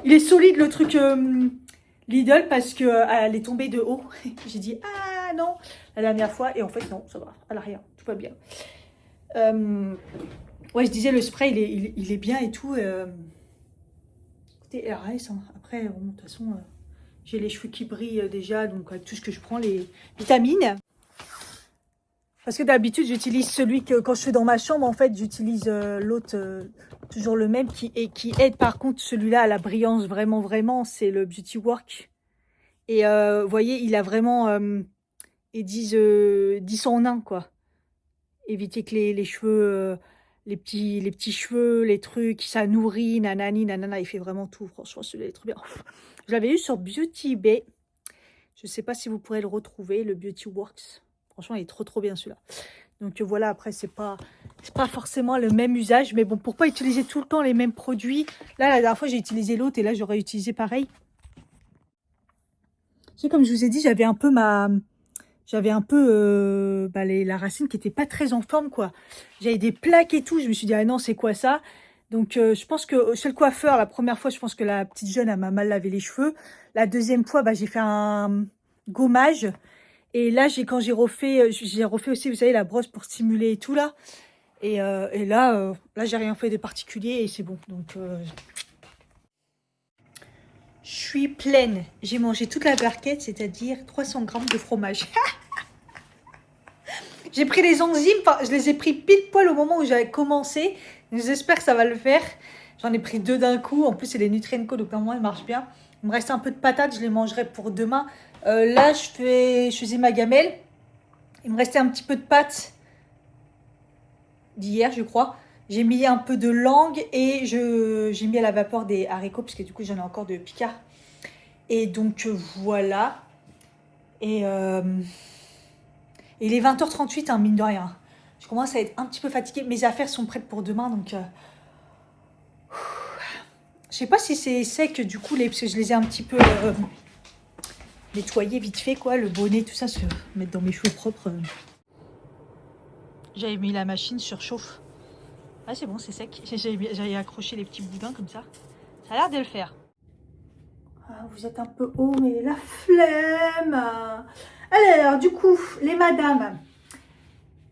il est solide, le truc Lidl, parce qu'elle est tombée de haut. J'ai dit, ah non, la dernière fois. Et en fait, non, ça va. Elle a rien. Tout va bien. Ouais, je disais, le spray, il est bien et tout. Écoutez, RS, hein. Après, bon, de toute façon... j'ai les cheveux qui brillent déjà, donc avec tout ce que je prends, les vitamines. Parce que d'habitude, j'utilise celui que quand je suis dans ma chambre, en fait, j'utilise l'autre, toujours le même, qui aide par contre celui-là à la brillance vraiment, c'est le Beauty Work. Et vous voyez, il a vraiment, ils disent 10 en un, quoi. Éviter que les cheveux, les petits cheveux, les trucs, ça nourrit, nanani, nanana, il fait vraiment tout. Franchement, celui-là est trop bien. Je l'avais eu sur Beauty Bay. Je ne sais pas si vous pourrez le retrouver, le Beauty Works. Franchement, il est trop bien celui-là. Donc voilà, après, c'est pas forcément le même usage. Mais bon, pourquoi utiliser tout le temps les mêmes produits? Là, la dernière fois, j'ai utilisé l'autre et là, j'aurais utilisé pareil. C'est comme je vous ai dit, j'avais un peu la racine qui n'était pas très en forme, quoi. J'avais des plaques et tout. Je me suis dit, ah non, c'est quoi ça? Donc, je pense que chez le coiffeur, la première fois, je pense que la petite jeune, elle m'a mal lavé les cheveux. La deuxième fois, bah, j'ai fait un gommage. Et là, quand j'ai refait aussi, vous savez, la brosse pour stimuler et tout là. Et là, j'ai rien fait de particulier et c'est bon. Donc, je suis pleine. J'ai mangé toute la barquette, c'est-à-dire 300 grammes de fromage. J'ai pris les enzymes, je les ai pris pile poil au moment où j'avais commencé. J'espère que ça va le faire. J'en ai pris 2 d'un coup. En plus, c'est les Nutri&Co, donc normalement, ils marchent bien. Il me reste un peu de patates, je les mangerai pour demain. Là, je faisais ma gamelle. Il me restait un petit peu de pâtes d'hier, je crois. J'ai mis un peu de langue et j'ai mis à la vapeur des haricots, parce que du coup, j'en ai encore de picard. Et donc, voilà. Et il est 20h38, hein, mine de rien. Je commence à être un petit peu fatiguée. Mes affaires sont prêtes pour demain, donc... je sais pas si c'est sec, du coup, parce que je les ai un petit peu nettoyés vite fait, quoi. Le bonnet, tout ça, se mettre dans mes cheveux propres. J'avais mis la machine sur chauffe. Ah, c'est bon, c'est sec. J'avais accroché les petits boudins comme ça. Ça a l'air de le faire. Ah, vous êtes un peu haut, mais la flemme. Alors, du coup, les madames...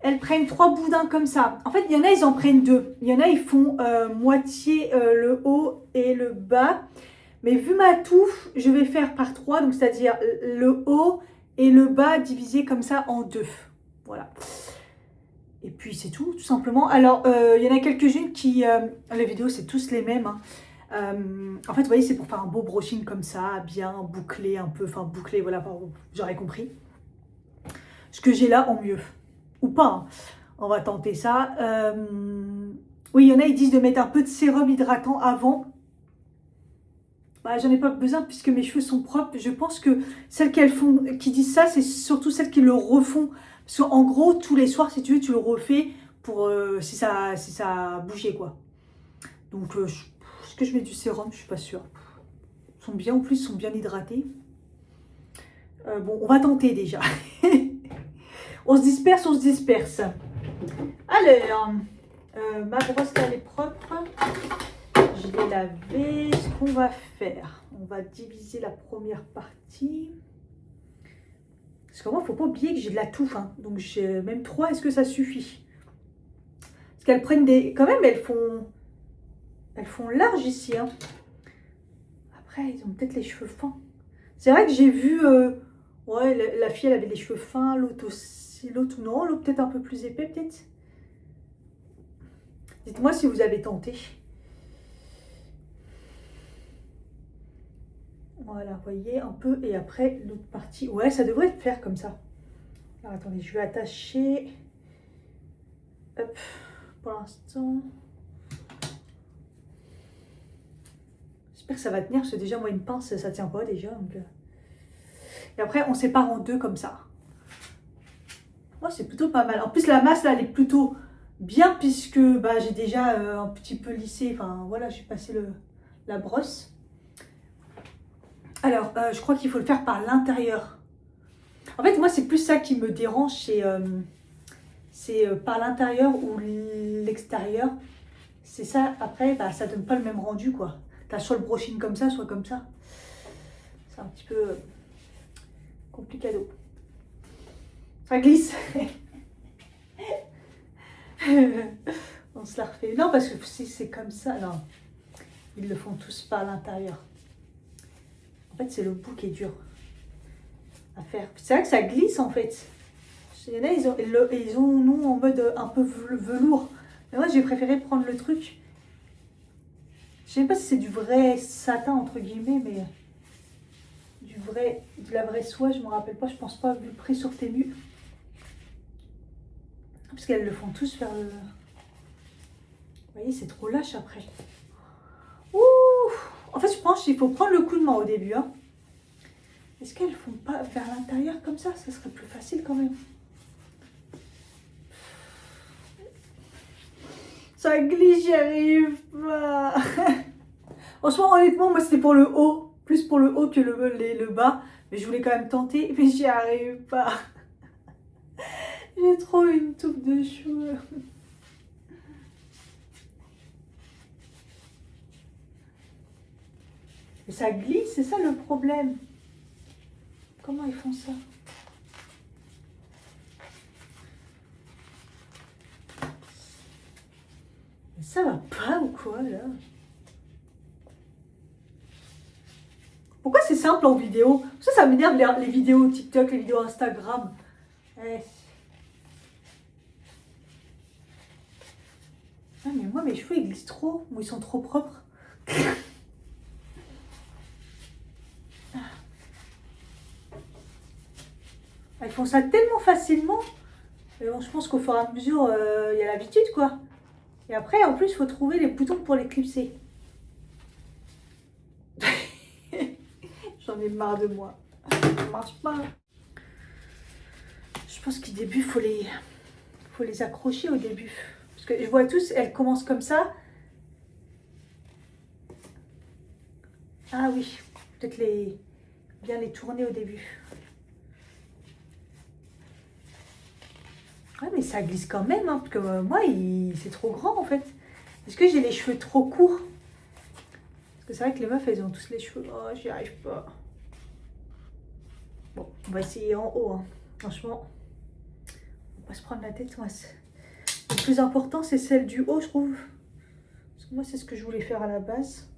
elles prennent 3 boudins comme ça. En fait, il y en a, ils en prennent 2. Il y en a, ils font moitié le haut et le bas. Mais vu ma touffe, je vais faire par 3. Donc, c'est-à-dire le haut et le bas divisé comme ça en 2. Voilà. Et puis, c'est tout simplement. Alors, il y en a quelques-unes qui... les vidéos, c'est tous les mêmes. Hein. En fait, vous voyez, c'est pour faire un beau brushing comme ça, bien bouclé un peu. Enfin, bouclé, voilà, j'aurais compris. Ce que j'ai là en mieux. Ou pas, hein. On va tenter ça. Oui, il y en a, ils disent de mettre un peu de sérum hydratant avant. Bah, j'en ai pas besoin puisque mes cheveux sont propres. Je pense que celles qui disent ça, c'est surtout celles qui le refont. Parce qu'en gros, tous les soirs, si tu veux, tu le refais pour si ça a bougé, quoi. Donc, est-ce que je mets du sérum? Je suis pas sûre. Ils sont bien, en plus, ils sont bien hydratés. Bon, on va tenter déjà. On se disperse, on se disperse. Alors, ma brosse là, elle est propre. Je l'ai lavée. Ce qu'on va faire, on va diviser la première partie. Parce que moi, il ne faut pas oublier que j'ai de la touffe. Hein. Donc, même 3, est-ce que ça suffit? Parce qu'elles prennent des... Quand même, elles font large ici. Hein. Après, ils ont peut-être les cheveux fins. C'est vrai que j'ai vu... ouais, la fille, elle avait les cheveux fins. L'autre aussi. L'autre, non. L'autre, peut-être un peu plus épais, peut-être. Dites-moi si vous avez tenté. Voilà, vous voyez, un peu. Et après, l'autre partie. Ouais, ça devrait le faire comme ça. Alors, attendez, je vais attacher. Hop, pour l'instant. J'espère que ça va tenir, parce que déjà, moi, une pince, ça tient pas déjà. Donc... Et après, on sépare en 2 comme ça. Oh, c'est plutôt pas mal. En plus, la masse, là, elle est plutôt bien, puisque bah, j'ai déjà un petit peu lissé. Enfin, voilà, j'ai passé la brosse. Alors, je crois qu'il faut le faire par l'intérieur. En fait, moi, c'est plus ça qui me dérange, c'est par l'intérieur ou l'extérieur. C'est ça, après, bah, ça donne pas le même rendu, quoi. T'as soit le brushing comme ça, soit comme ça. C'est un petit peu complicado. Ça glisse. On se la refait. Non, parce que si c'est comme ça, non. Ils le font tous par l'intérieur. En fait, c'est le bout qui est dur à faire. C'est vrai que ça glisse, en fait. Il y en a, ils ont nous, en mode un peu velours. Mais moi, j'ai préféré prendre le truc. Je sais pas si c'est du vrai satin, entre guillemets, mais de la vraie soie, je me rappelle pas. Je pense pas, vu le prix sur Temu. Parce qu'elles le font tous vers le... Vous voyez, c'est trop lâche après. Ouh! En fait, je pense qu'il faut prendre le coup de main au début. Hein. Est-ce qu'elles font pas vers l'intérieur comme ça? Ça serait plus facile quand même. Ça glisse, j'y arrive pas. Franchement, honnêtement, moi, c'était pour le haut. Plus pour le haut que le bas. Mais je voulais quand même tenter, mais j'y arrive pas. J'ai trop une touffe de cheveux. Mais ça glisse, c'est ça le problème. Comment ils font ça? Ça va pas ou quoi, là? Pourquoi c'est simple en vidéo? Ça m'énerve les vidéos TikTok, les vidéos Instagram. Eh. Ah, mais moi, mes cheveux, ils glissent trop. Ou ils sont trop propres. Ils font ça tellement facilement. Mais bon, je pense qu'au fur et à mesure, il y a l'habitude, quoi. Et après, en plus, il faut trouver les boutons pour les clipser. J'en ai marre de moi. Ça marche pas. Je pense qu'au début, faut les accrocher au début. Parce que je vois tous, elles commencent comme ça. Ah oui, peut-être bien les tourner au début. Ouais, mais ça glisse quand même, hein, parce que moi, c'est trop grand en fait. Est-ce que j'ai les cheveux trop courts? Parce que c'est vrai que les meufs, elles ont tous les cheveux. Oh, j'y arrive pas. Bon, on va essayer en haut, hein. Franchement, on va pas se prendre la tête. Moi, le plus important, c'est celle du haut, je trouve. Parce que moi, c'est ce que je voulais faire à la base.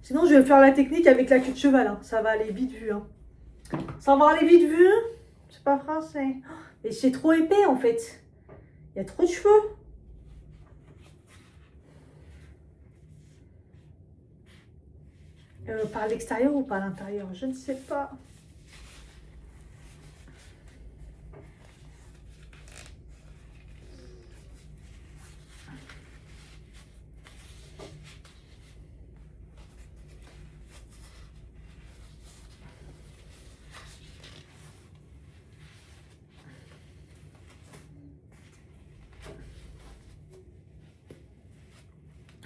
Sinon, je vais faire la technique avec la queue de cheval. Hein. Ça va aller vite vu. Hein. Ça va aller vite vu. C'est pas français. Mais c'est trop épais, en fait. Il y a trop de cheveux. Par l'extérieur ou par l'intérieur? Je ne sais pas.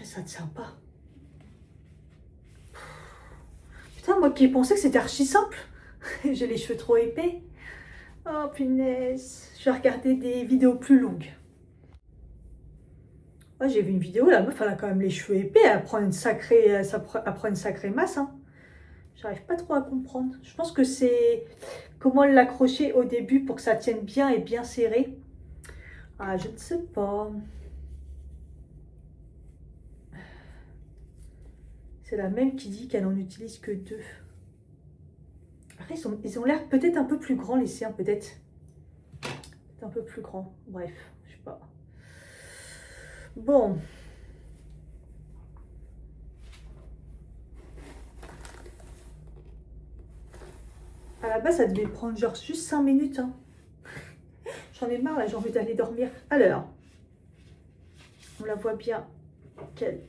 Ça ne tient pas. Putain, moi qui pensais que c'était archi simple. J'ai les cheveux trop épais. Oh punaise. Je vais regarder des vidéos plus longues. Ouais, j'ai vu une vidéo, la meuf, elle a quand même les cheveux épais. Elle prend une sacrée masse. Hein. J'arrive pas trop à comprendre. Je pense que c'est comment l'accrocher au début pour que ça tienne bien et bien serré. Ah, je ne sais pas. C'est la même qui dit qu'elle en utilise que 2. Après, ils ont l'air peut-être un peu plus grands, les siens, peut-être. Un peu plus grands. Bref, je sais pas. Bon. À la base, ça devait prendre genre juste 5 minutes. Hein. J'en ai marre, là, j'ai envie d'aller dormir. Alors, on la voit bien qu'elle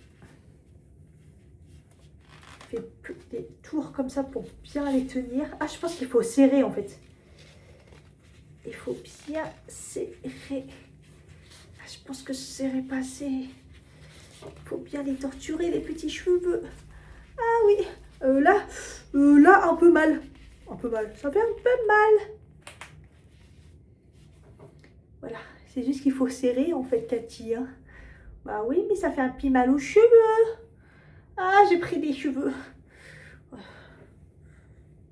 fait des tours comme ça pour bien les tenir. Ah, je pense qu'il faut serrer, en fait. Il faut bien serrer. Ah, je pense que je serrais pas assez. Il faut bien les torturer, les petits cheveux. Ah oui, là, un peu mal. Un peu mal, ça fait un peu mal. Voilà, c'est juste qu'il faut serrer en fait, Cathy. Hein. Bah oui, mais ça fait un petit mal aux cheveux. Ah, j'ai pris des cheveux. Vous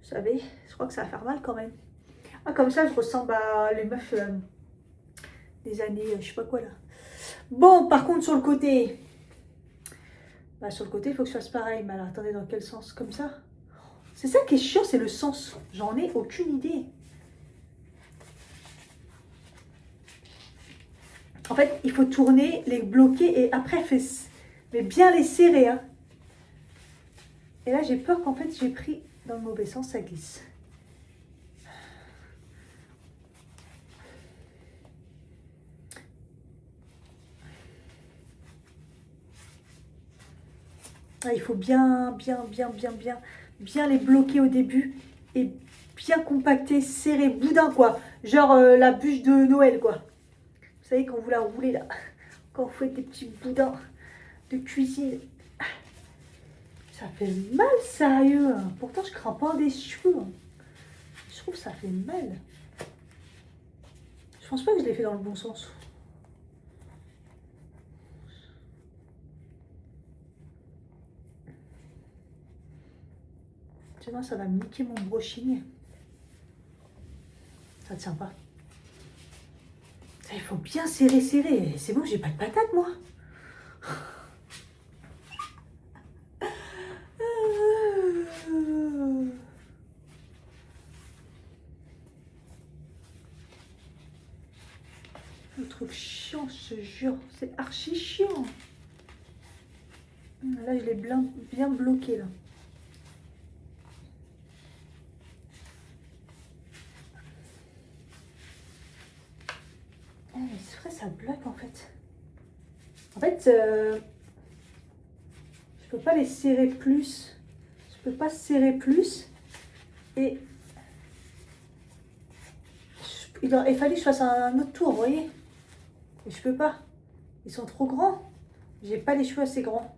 savez, je crois que ça va faire mal quand même. Ah, comme ça, je ressemble à les meufs des années, je sais pas quoi là. Bon, par contre, sur le côté. Bah, sur le côté, il faut que je fasse pareil. Mais alors, attendez, dans quel sens? Comme ça? C'est ça qui est chiant, c'est le sens. J'en ai aucune idée. En fait, il faut tourner, les bloquer et après, mais bien les serrer. Hein. Et là, j'ai peur qu'en fait, j'ai pris dans le mauvais sens, ça glisse. Ah, il faut bien les bloquer au début et bien compacter, serrer, boudin quoi. Genre la bûche de Noël quoi. Vous savez quand vous la roulez là, quand vous faites des petits boudins de cuisine. Ça fait mal sérieux. Pourtant je crains pas des cheveux. Je trouve que ça fait mal. Je pense pas que je l'ai fait dans le bon sens. Sinon ça va me niquer mon brushing. Ça tient pas. Il faut bien serrer, serrer. C'est bon, j'ai pas de patate, moi. Le truc chiant, je te jure. C'est archi chiant. Là, je l'ai bien bloqué, là. Mais c'est vrai, ça bloque, en fait. En fait, je peux pas les serrer plus. Je peux pas serrer plus. Et il fallait que je fasse un autre tour, vous voyez. Mais je peux pas. Ils sont trop grands. J'ai pas les cheveux assez grands.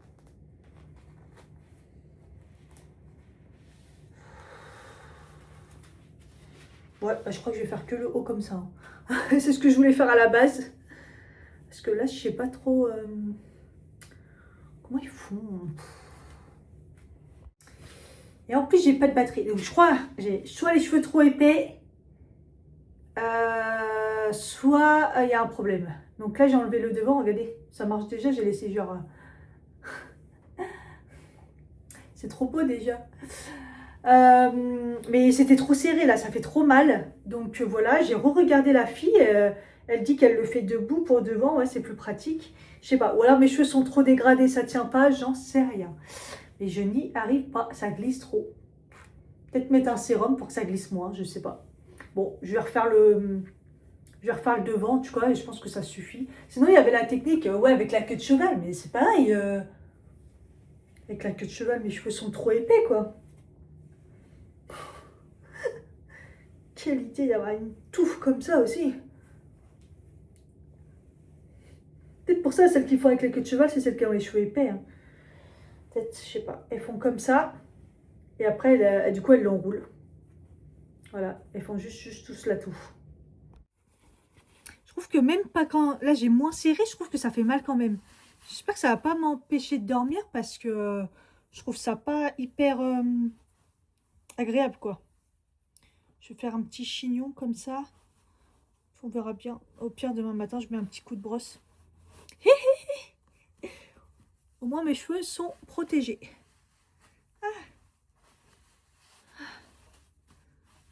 Ouais, bah, je crois que je vais faire que le haut comme ça. C'est ce que je voulais faire à la base. Parce que là, je sais pas trop... comment ils font. Et en plus, j'ai pas de batterie. Donc, je crois j'ai soit les cheveux trop épais, soit il y a un problème. Donc là, j'ai enlevé le devant. Regardez, ça marche déjà. J'ai laissé genre... c'est trop beau déjà. Mais c'était trop serré là, ça fait trop mal. Donc voilà, j'ai re-regardé la fille. Elle dit qu'elle le fait debout pour devant. Ouais, c'est plus pratique. Je sais pas. Ou alors mes cheveux sont trop dégradés, ça tient pas. J'en sais rien. Mais je n'y arrive pas. Ça glisse trop. Peut-être mettre un sérum pour que ça glisse moins. Je sais pas. Bon, je vais refaire le devant, tu vois. Et je pense que ça suffit. Sinon, il y avait la technique, ouais, avec la queue de cheval. Mais c'est pareil. Avec la queue de cheval, mes cheveux sont trop épais, quoi. Quelle idée d'avoir une touffe comme ça aussi. Peut-être pour ça, celles qui font avec les queues de cheval, c'est celles qui ont les cheveux épais. Hein. Peut-être, je sais pas. Elles font comme ça. Et après, du coup, elles l'enroulent. Voilà. Elles font juste tous la touffe. Je trouve que même pas quand... Là, j'ai moins serré, je trouve que ça fait mal quand même. J'espère que ça va pas m'empêcher de dormir parce que je trouve ça pas hyper agréable, quoi. Je vais faire un petit chignon comme ça. On verra bien. Au pire, demain matin, je mets un petit coup de brosse. Au moins, mes cheveux sont protégés. Ah.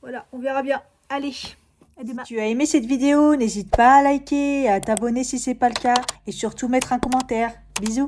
Voilà, on verra bien. Allez, à demain. Si tu as aimé cette vidéo, n'hésite pas à liker, à t'abonner si ce n'est pas le cas. Et surtout, mettre un commentaire. Bisous.